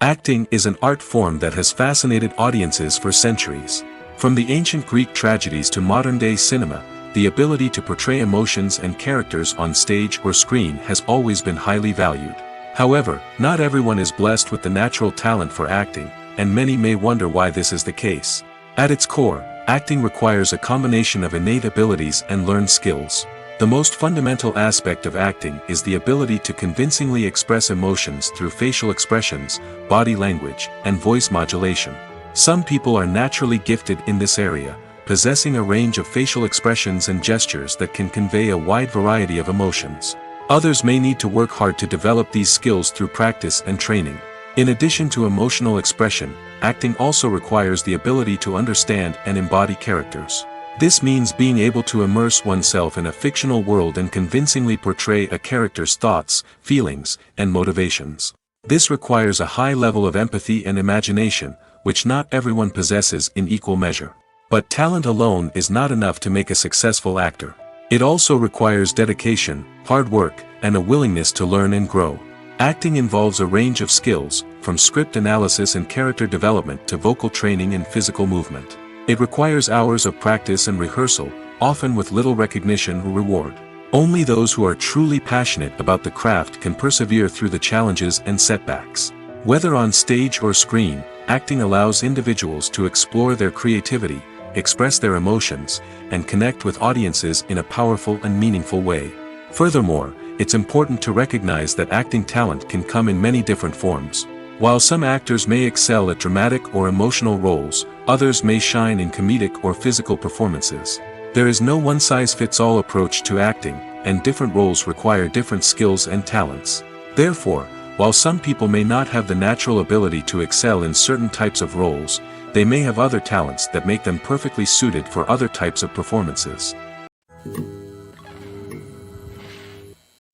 Acting is an art form that has fascinated audiences for centuries. From the ancient Greek tragedies to modern-day cinema, the ability to portray emotions and characters on stage or screen has always been highly valued. However, not everyone is blessed with the natural talent for acting, and many may wonder why this is the case. At its core, acting requires a combination of innate abilities and learned skills. The most fundamental aspect of acting is the ability to convincingly express emotions through facial expressions, body language, and voice modulation. Some people are naturally gifted in this area, possessing a range of facial expressions and gestures that can convey a wide variety of emotions. Others may need to work hard to develop these skills through practice and training. In addition to emotional expression, acting also requires the ability to understand and embody characters. This means being able to immerse oneself in a fictional world and convincingly portray a character's thoughts, feelings, and motivations. This requires a high level of empathy and imagination, which not everyone possesses in equal measure. But talent alone is not enough to make a successful actor. It also requires dedication, hard work, and a willingness to learn and grow. Acting involves a range of skills, from script analysis and character development to vocal training and physical movement. It requires hours of practice and rehearsal, often with little recognition or reward. Only those who are truly passionate about the craft can persevere through the challenges and setbacks. Whether on stage or screen, acting allows individuals to explore their creativity, express their emotions, and connect with audiences in a powerful and meaningful way. Furthermore, it's important to recognize that acting talent can come in many different forms. While some actors may excel at dramatic or emotional roles, others may shine in comedic or physical performances. There is no one-size-fits-all approach to acting, and different roles require different skills and talents. Therefore, while some people may not have the natural ability to excel in certain types of roles, they may have other talents that make them perfectly suited for other types of performances.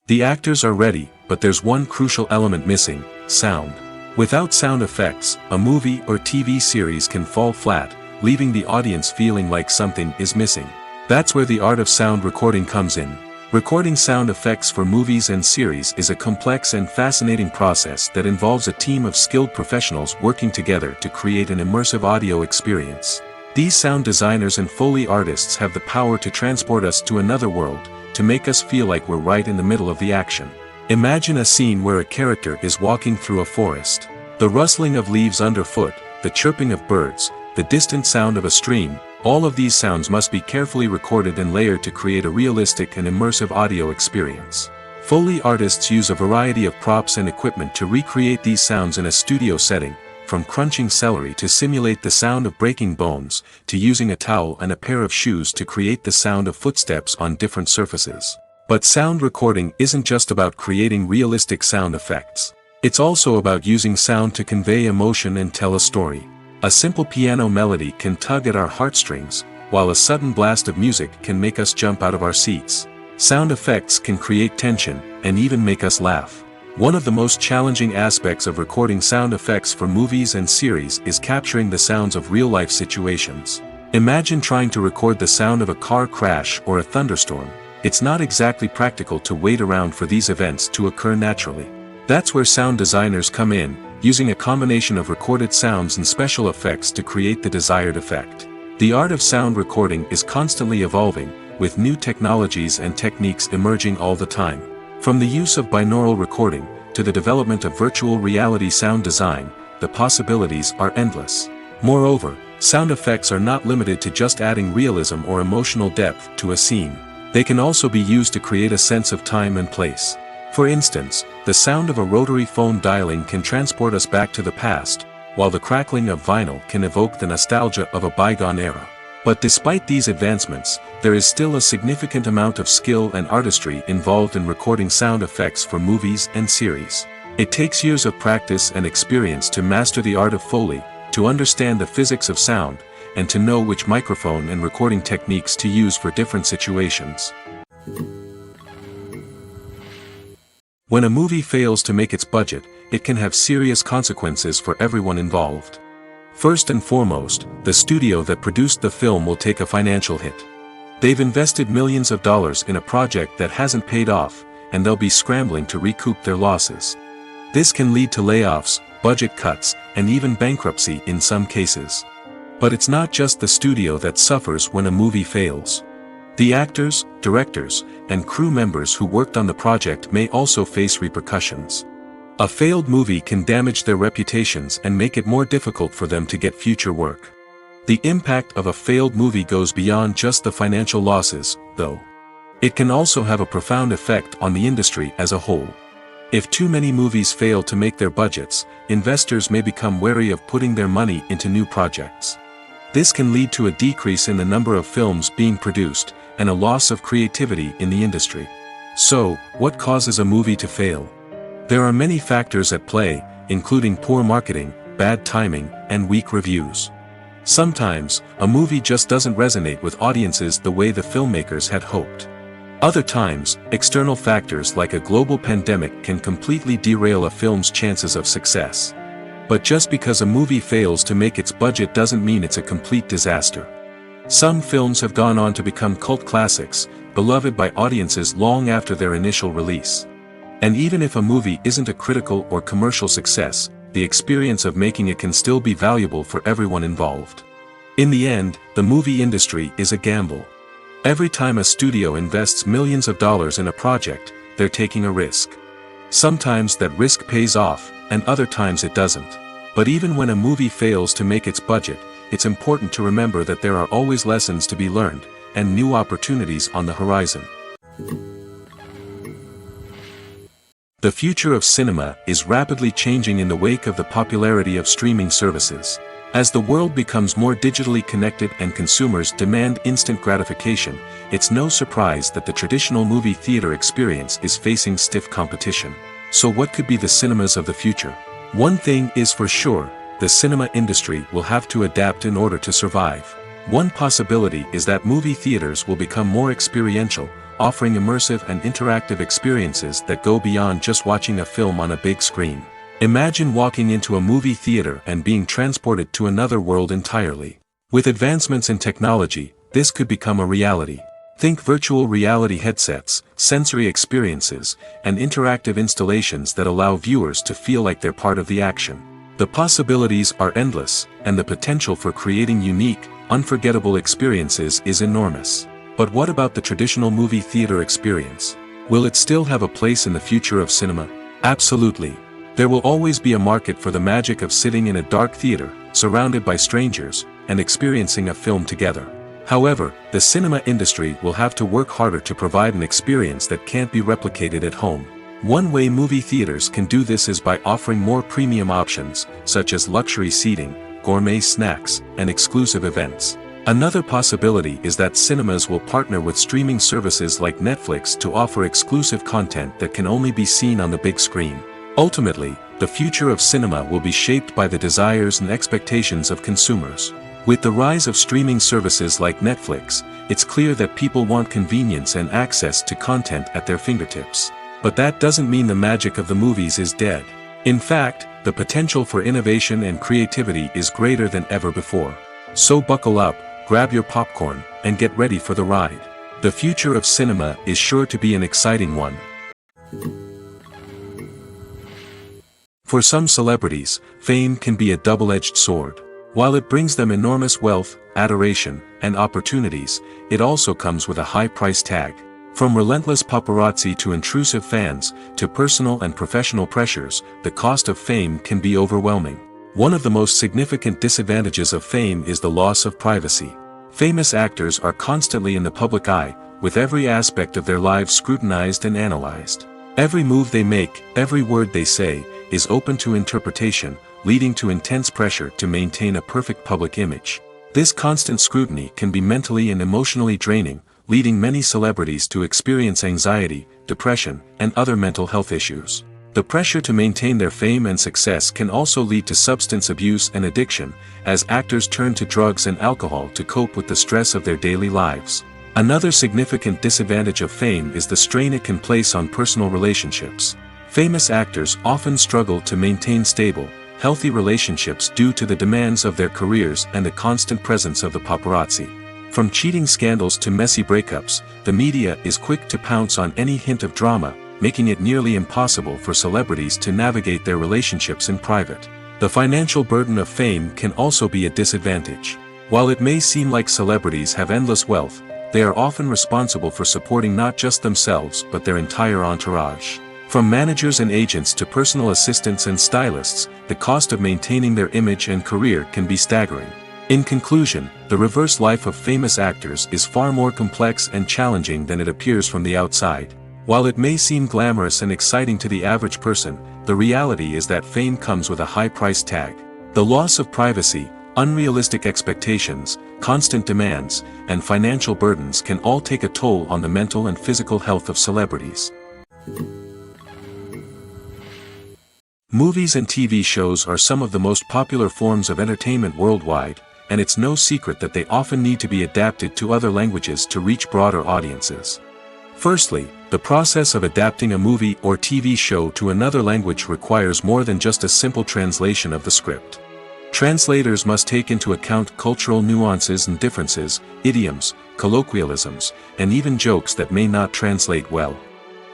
The actors are ready, but there's one crucial element missing: sound. Without sound effects, a movie or TV series can fall flat, leaving the audience feeling like something is missing. That's where the art of sound recording comes in. Recording sound effects for movies and series is a complex and fascinating process that involves a team of skilled professionals working together to create an immersive audio experience. These sound designers and Foley artists have the power to transport us to another world, to make us feel like we're right in the middle of the action. Imagine a scene where a character is walking through a forest. The rustling of leaves underfoot, the chirping of birds, the distant sound of a stream, all of these sounds must be carefully recorded and layered to create a realistic and immersive audio experience. Foley artists use a variety of props and equipment to recreate these sounds in a studio setting, from crunching celery to simulate the sound of breaking bones, to using a towel and a pair of shoes to create the sound of footsteps on different surfaces. But sound recording isn't just about creating realistic sound effects. It's also about using sound to convey emotion and tell a story. A simple piano melody can tug at our heartstrings, while a sudden blast of music can make us jump out of our seats. Sound effects can create tension, and even make us laugh. One of the most challenging aspects of recording sound effects for movies and series is capturing the sounds of real-life situations. Imagine trying to record the sound of a car crash or a thunderstorm. It's not exactly practical to wait around for these events to occur naturally. That's where sound designers come in, using a combination of recorded sounds and special effects to create the desired effect. The art of sound recording is constantly evolving, with new technologies and techniques emerging all the time. From the use of binaural recording, to the development of virtual reality sound design, the possibilities are endless. Moreover, sound effects are not limited to just adding realism or emotional depth to a scene. They can also be used to create a sense of time and place. For instance, the sound of a rotary phone dialing can transport us back to the past, while the crackling of vinyl can evoke the nostalgia of a bygone era. But despite these advancements, there is still a significant amount of skill and artistry involved in recording sound effects for movies and series. It takes years of practice and experience to master the art of Foley, to understand the physics of sound, and to know which microphone and recording techniques to use for different situations. When a movie fails to make its budget, it can have serious consequences for everyone involved. First and foremost, the studio that produced the film will take a financial hit. They've invested millions of dollars in a project that hasn't paid off, and they'll be scrambling to recoup their losses. This can lead to layoffs, budget cuts, and even bankruptcy in some cases. But it's not just the studio that suffers when a movie fails. The actors, directors, and crew members who worked on the project may also face repercussions. A failed movie can damage their reputations and make it more difficult for them to get future work. The impact of a failed movie goes beyond just the financial losses, though. It can also have a profound effect on the industry as a whole. If too many movies fail to make their budgets, investors may become wary of putting their money into new projects. This can lead to a decrease in the number of films being produced, and a loss of creativity in the industry. So, what causes a movie to fail? There are many factors at play, including poor marketing, bad timing, and weak reviews. Sometimes, a movie just doesn't resonate with audiences the way the filmmakers had hoped. Other times, external factors like a global pandemic can completely derail a film's chances of success. But just because a movie fails to make its budget doesn't mean it's a complete disaster. Some films have gone on to become cult classics, beloved by audiences long after their initial release. And even if a movie isn't a critical or commercial success, the experience of making it can still be valuable for everyone involved. In the end, the movie industry is a gamble. Every time a studio invests millions of dollars in a project, they're taking a risk. Sometimes that risk pays off, and other times it doesn't. But even when a movie fails to make its budget, it's important to remember that there are always lessons to be learned, and new opportunities on the horizon. The future of cinema is rapidly changing in the wake of the popularity of streaming services. As the world becomes more digitally connected and consumers demand instant gratification, it's no surprise that the traditional movie theater experience is facing stiff competition. So what could be the cinemas of the future? One thing is for sure, the cinema industry will have to adapt in order to survive. One possibility is that movie theaters will become more experiential, offering immersive and interactive experiences that go beyond just watching a film on a big screen. Imagine walking into a movie theater and being transported to another world entirely. With advancements in technology, this could become a reality. Think virtual reality headsets, sensory experiences, and interactive installations that allow viewers to feel like they're part of the action. The possibilities are endless, and the potential for creating unique, unforgettable experiences is enormous. But what about the traditional movie theater experience? Will it still have a place in the future of cinema? Absolutely. There will always be a market for the magic of sitting in a dark theater, surrounded by strangers, and experiencing a film together. However, the cinema industry will have to work harder to provide an experience that can't be replicated at home. One way movie theaters can do this is by offering more premium options, such as luxury seating, gourmet snacks, and exclusive events. Another possibility is that cinemas will partner with streaming services like Netflix to offer exclusive content that can only be seen on the big screen. Ultimately, the future of cinema will be shaped by the desires and expectations of consumers. With the rise of streaming services like Netflix, it's clear that people want convenience and access to content at their fingertips. But that doesn't mean the magic of the movies is dead. In fact, the potential for innovation and creativity is greater than ever before. So buckle up, grab your popcorn, and get ready for the ride. The future of cinema is sure to be an exciting one. For some celebrities, fame can be a double-edged sword. While it brings them enormous wealth, adoration, and opportunities, it also comes with a high price tag. From relentless paparazzi to intrusive fans, to personal and professional pressures, the cost of fame can be overwhelming. One of the most significant disadvantages of fame is the loss of privacy. Famous actors are constantly in the public eye, with every aspect of their lives scrutinized and analyzed. Every move they make, every word they say, is open to interpretation, leading to intense pressure to maintain a perfect public image. This constant scrutiny can be mentally and emotionally draining, leading many celebrities to experience anxiety, depression, and other mental health issues. The pressure to maintain their fame and success can also lead to substance abuse and addiction, as actors turn to drugs and alcohol to cope with the stress of their daily lives. Another significant disadvantage of fame is the strain it can place on personal relationships. Famous actors often struggle to maintain stable, healthy relationships due to the demands of their careers and the constant presence of the paparazzi. From cheating scandals to messy breakups, the media is quick to pounce on any hint of drama, making it nearly impossible for celebrities to navigate their relationships in private. The financial burden of fame can also be a disadvantage. While it may seem like celebrities have endless wealth, they are often responsible for supporting not just themselves but their entire entourage. From managers and agents to personal assistants and stylists, the cost of maintaining their image and career can be staggering. In conclusion, the reverse life of famous actors is far more complex and challenging than it appears from the outside. While it may seem glamorous and exciting to the average person, the reality is that fame comes with a high price tag. The loss of privacy, unrealistic expectations, constant demands, and financial burdens can all take a toll on the mental and physical health of celebrities. Movies and TV shows are some of the most popular forms of entertainment worldwide, and it's no secret that they often need to be adapted to other languages to reach broader audiences. Firstly, the process of adapting a movie or TV show to another language requires more than just a simple translation of the script. Translators must take into account cultural nuances and differences, idioms, colloquialisms, and even jokes that may not translate well.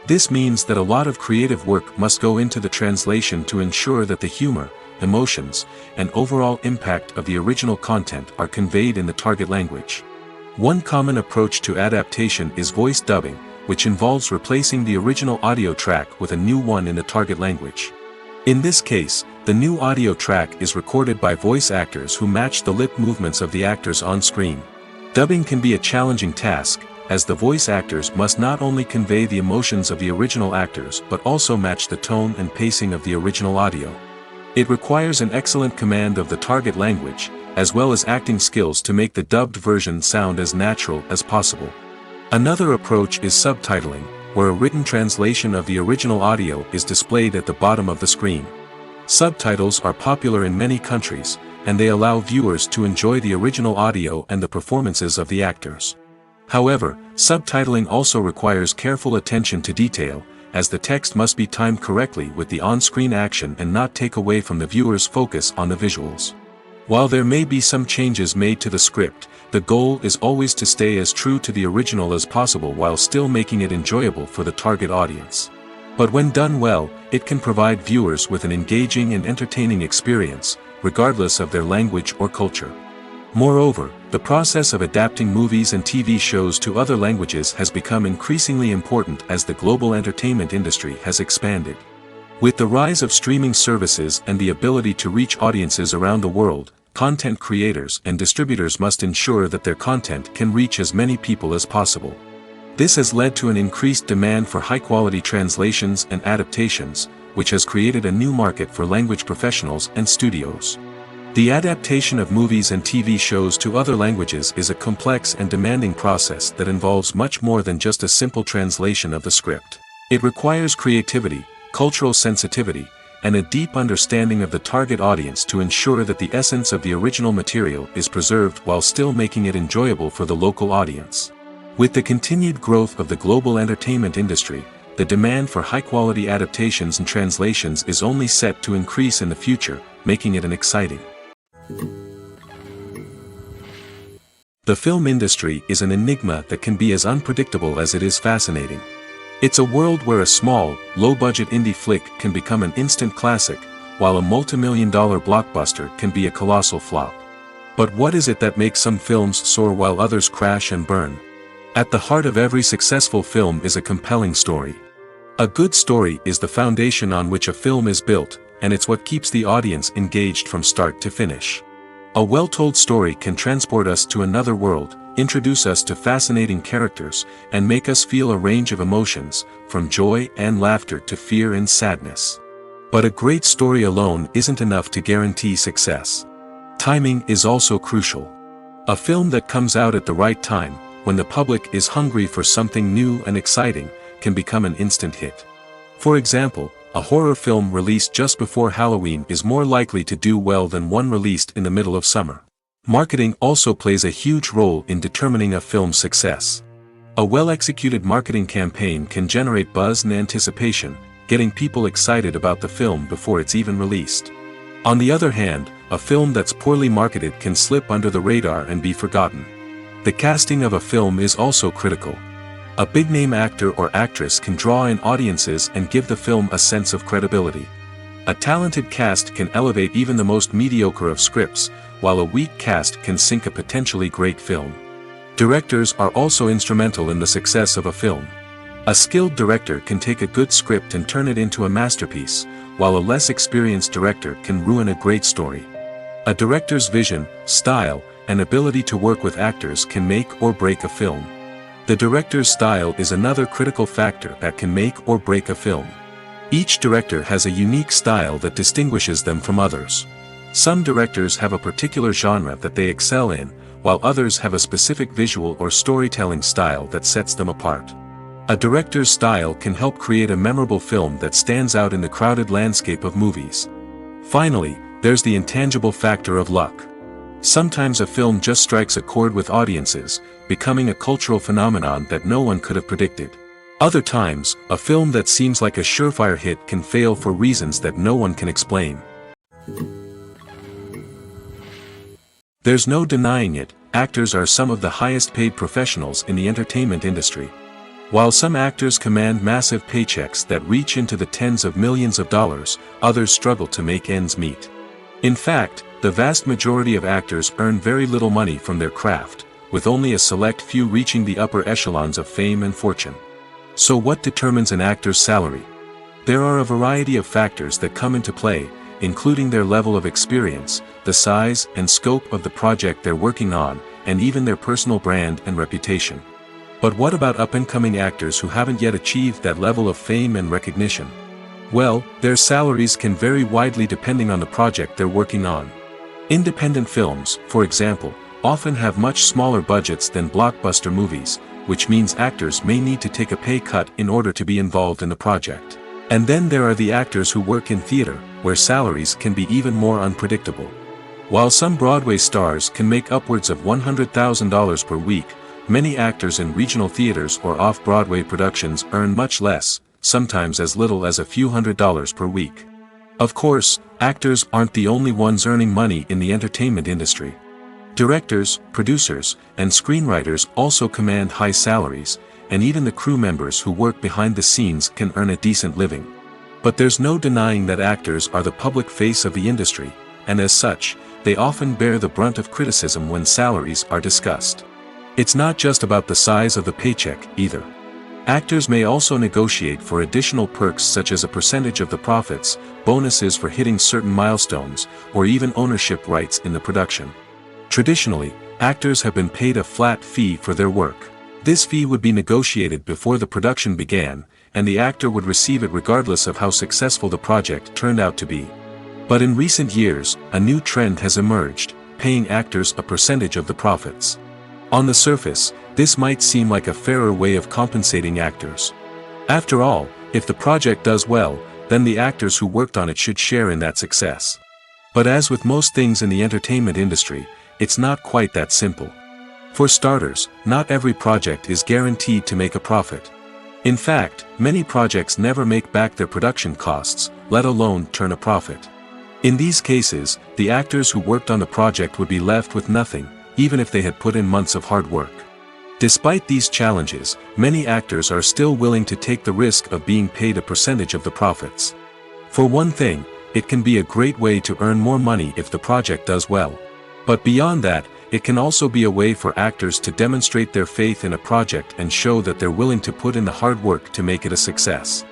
This means that a lot of creative work must go into the translation to ensure that the humor, emotions, and overall impact of the original content are conveyed in the target language. One common approach to adaptation is voice dubbing, which involves replacing the original audio track with a new one in the target language. In this case, the new audio track is recorded by voice actors who match the lip movements of the actors on screen. Dubbing can be a challenging task, as the voice actors must not only convey the emotions of the original actors but also match the tone and pacing of the original audio. It requires an excellent command of the target language, as well as acting skills to make the dubbed version sound as natural as possible. Another approach is subtitling, where a written translation of the original audio is displayed at the bottom of the screen. Subtitles are popular in many countries, and they allow viewers to enjoy the original audio and the performances of the actors. However, subtitling also requires careful attention to detail, as the text must be timed correctly with the on-screen action and not take away from the viewer's focus on the visuals. While there may be some changes made to the script, the goal is always to stay as true to the original as possible while still making it enjoyable for the target audience. But when done well, it can provide viewers with an engaging and entertaining experience, regardless of their language or culture. Moreover, the process of adapting movies and TV shows to other languages has become increasingly important as the global entertainment industry has expanded. With the rise of streaming services and the ability to reach audiences around the world, content creators and distributors must ensure that their content can reach as many people as possible. This has led to an increased demand for high-quality translations and adaptations, which has created a new market for language professionals and studios. The adaptation of movies and TV shows to other languages is a complex and demanding process that involves much more than just a simple translation of the script. It requires creativity, cultural sensitivity, and a deep understanding of the target audience to ensure that the essence of the original material is preserved while still making it enjoyable for the local audience. With the continued growth of the global entertainment industry, the demand for high-quality adaptations and translations is only set to increase in the future, making it an exciting. The film industry is an enigma that can be as unpredictable as it is fascinating. It's a world where a small, low-budget indie flick can become an instant classic, while a multi-million-dollar blockbuster can be a colossal flop. But what is it that makes some films soar while others crash and burn? At the heart of every successful film is a compelling story. A good story is the foundation on which a film is built, and it's what keeps the audience engaged from start to finish. A well-told story can transport us to another world, introduce us to fascinating characters, and make us feel a range of emotions, from joy and laughter to fear and sadness. But a great story alone isn't enough to guarantee success. Timing is also crucial. A film that comes out at the right time, when the public is hungry for something new and exciting, can become an instant hit. For example, a horror film released just before Halloween is more likely to do well than one released in the middle of summer. Marketing also plays a huge role in determining a film's success. A well-executed marketing campaign can generate buzz and anticipation, getting people excited about the film before it's even released. On the other hand, a film that's poorly marketed can slip under the radar and be forgotten. The casting of a film is also critical. A big-name actor or actress can draw in audiences and give the film a sense of credibility. A talented cast can elevate even the most mediocre of scripts, while a weak cast can sink a potentially great film. Directors are also instrumental in the success of a film. A skilled director can take a good script and turn it into a masterpiece, while a less experienced director can ruin a great story. A director's vision, style, and ability to work with actors can make or break a film. The director's style is another critical factor that can make or break a film. Each director has a unique style that distinguishes them from others. Some directors have a particular genre that they excel in, while others have a specific visual or storytelling style that sets them apart. A director's style can help create a memorable film that stands out in the crowded landscape of movies. Finally, there's the intangible factor of luck. Sometimes a film just strikes a chord with audiences, becoming a cultural phenomenon that no one could have predicted. Other times, a film that seems like a surefire hit can fail for reasons that no one can explain. There's no denying it, actors are some of the highest paid professionals in the entertainment industry. While some actors command massive paychecks that reach into the tens of millions of dollars, others struggle to make ends meet. In fact, the vast majority of actors earn very little money from their craft, with only a select few reaching the upper echelons of fame and fortune. So what determines an actor's salary? There are a variety of factors that come into play, including their level of experience, the size and scope of the project they're working on, and even their personal brand and reputation. But what about up-and-coming actors who haven't yet achieved that level of fame and recognition? Well, their salaries can vary widely depending on the project they're working on. Independent films, for example, often have much smaller budgets than blockbuster movies, which means actors may need to take a pay cut in order to be involved in the project. And then there are the actors who work in theater, where salaries can be even more unpredictable. While some Broadway stars can make upwards of $100,000 per week, many actors in regional theaters or off-Broadway productions earn much less, sometimes as little as a few $100s per week. Of course, actors aren't the only ones earning money in the entertainment industry. Directors, producers, and screenwriters also command high salaries, and even the crew members who work behind the scenes can earn a decent living. But there's no denying that actors are the public face of the industry, and as such, they often bear the brunt of criticism when salaries are discussed. It's not just about the size of the paycheck, either. Actors may also negotiate for additional perks such as a percentage of the profits, bonuses for hitting certain milestones, or even ownership rights in the production. Traditionally, actors have been paid a flat fee for their work. This fee would be negotiated before the production began, and the actor would receive it regardless of how successful the project turned out to be. But in recent years, a new trend has emerged, paying actors a percentage of the profits. On the surface, this might seem like a fairer way of compensating actors. After all, if the project does well, then the actors who worked on it should share in that success. But as with most things in the entertainment industry, it's not quite that simple. For starters, not every project is guaranteed to make a profit. In fact, many projects never make back their production costs, let alone turn a profit. In these cases, the actors who worked on the project would be left with nothing, even if they had put in months of hard work. Despite these challenges, many actors are still willing to take the risk of being paid a percentage of the profits. For one thing, it can be a great way to earn more money if the project does well. But beyond that, It can also be a way for actors to demonstrate their faith in a project and show that they're willing to put in the hard work to make it a success.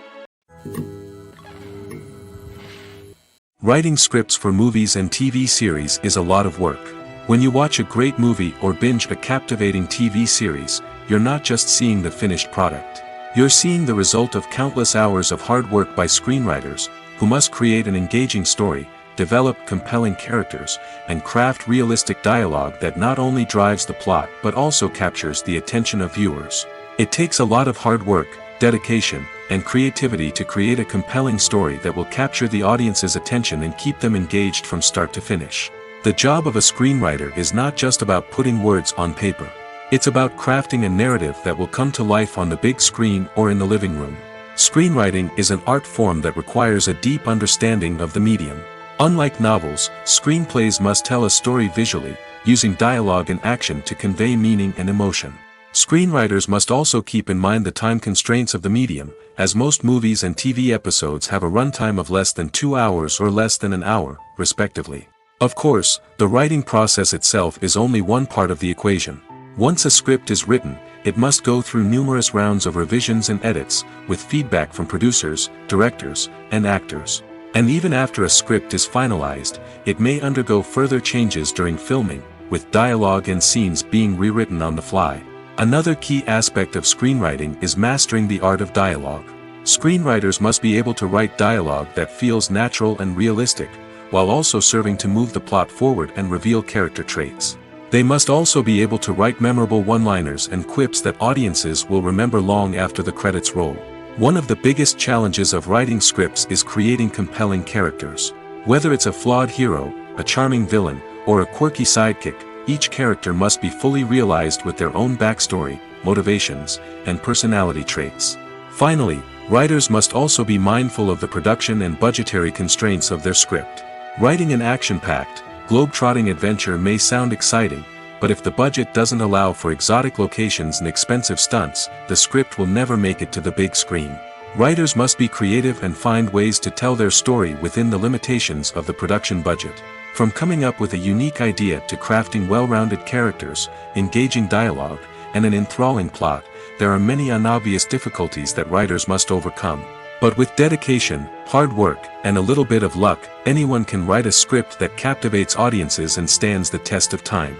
Writing scripts for movies and TV series is a lot of work. When you watch a great movie or binge a captivating TV series, you're not just seeing the finished product. You're seeing the result of countless hours of hard work by screenwriters, who must create an engaging story, develop compelling characters, and craft realistic dialogue that not only drives the plot but also captures the attention of viewers. It takes a lot of hard work, dedication, and creativity to create a compelling story that will capture the audience's attention and keep them engaged from start to finish. The job of a screenwriter is not just about putting words on paper. It's about crafting a narrative that will come to life on the big screen or in the living room. Screenwriting is an art form that requires a deep understanding of the medium. Unlike novels, screenplays must tell a story visually, using dialogue and action to convey meaning and emotion. Screenwriters must also keep in mind the time constraints of the medium, as most movies and TV episodes have a runtime of less than 2 hours or less than an hour, respectively. Of course, the writing process itself is only one part of the equation. Once a script is written, it must go through numerous rounds of revisions and edits, with feedback from producers, directors, and actors. And even after a script is finalized, it may undergo further changes during filming, with dialogue and scenes being rewritten on the fly. Another key aspect of screenwriting is mastering the art of dialogue. Screenwriters must be able to write dialogue that feels natural and realistic, while also serving to move the plot forward and reveal character traits. They must also be able to write memorable one-liners and quips that audiences will remember long after the credits roll. One of the biggest challenges of writing scripts is creating compelling characters. Whether it's a flawed hero, a charming villain, or a quirky sidekick, each character must be fully realized with their own backstory, motivations, and personality traits. Finally, writers must also be mindful of the production and budgetary constraints of their script. Writing an action-packed, globe-trotting adventure may sound exciting, but if the budget doesn't allow for exotic locations and expensive stunts, the script will never make it to the big screen. Writers must be creative and find ways to tell their story within the limitations of the production budget. From coming up with a unique idea to crafting well-rounded characters, engaging dialogue, and an enthralling plot, there are many unobvious difficulties that writers must overcome. But with dedication, hard work, and a little bit of luck, anyone can write a script that captivates audiences and stands the test of time.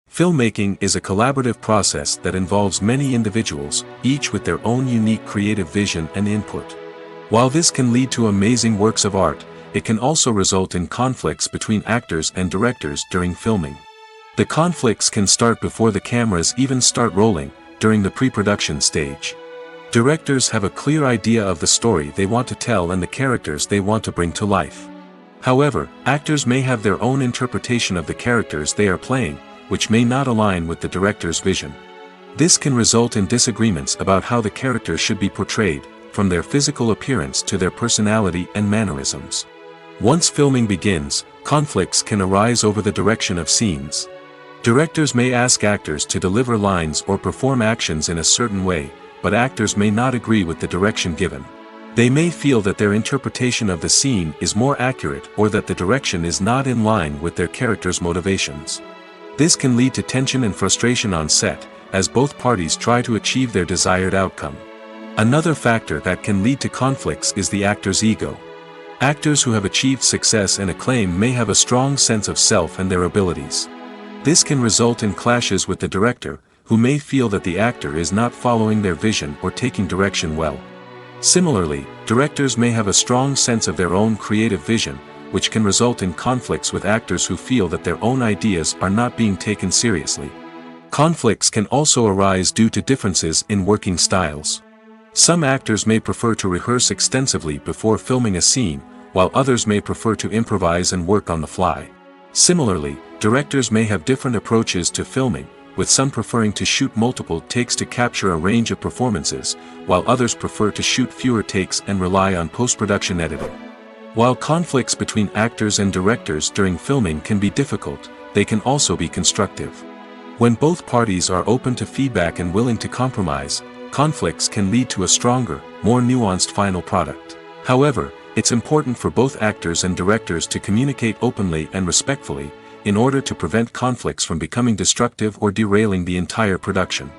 Filmmaking is a collaborative process that involves many individuals, each with their own unique creative vision and input. While this can lead to amazing works of art, it can also result in conflicts between actors and directors during filming. The conflicts can start before the cameras even start rolling, during the pre-production stage. Directors have a clear idea of the story they want to tell and the characters they want to bring to life. However, actors may have their own interpretation of the characters they are playing, which may not align with the director's vision. This can result in disagreements about how the characters should be portrayed, from their physical appearance to their personality and mannerisms. Once filming begins, conflicts can arise over the direction of scenes. Directors may ask actors to deliver lines or perform actions in a certain way, but actors may not agree with the direction given. They may feel that their interpretation of the scene is more accurate or that the direction is not in line with their character's motivations. This can lead to tension and frustration on set, as both parties try to achieve their desired outcome. Another factor that can lead to conflicts is the actor's ego. Actors who have achieved success and acclaim may have a strong sense of self and their abilities. This can result in clashes with the director, who may feel that the actor is not following their vision or taking direction well. Similarly, directors may have a strong sense of their own creative vision, which can result in conflicts with actors who feel that their own ideas are not being taken seriously. Conflicts can also arise due to differences in working styles. Some actors may prefer to rehearse extensively before filming a scene, while others may prefer to improvise and work on the fly. Similarly, directors may have different approaches to filming, with some preferring to shoot multiple takes to capture a range of performances, while others prefer to shoot fewer takes and rely on post-production editing. While conflicts between actors and directors during filming can be difficult, they can also be constructive. When both parties are open to feedback and willing to compromise, conflicts can lead to a stronger, more nuanced final product. However, It's important for both actors and directors to communicate openly and respectfully, in order to prevent conflicts from becoming destructive or derailing the entire production.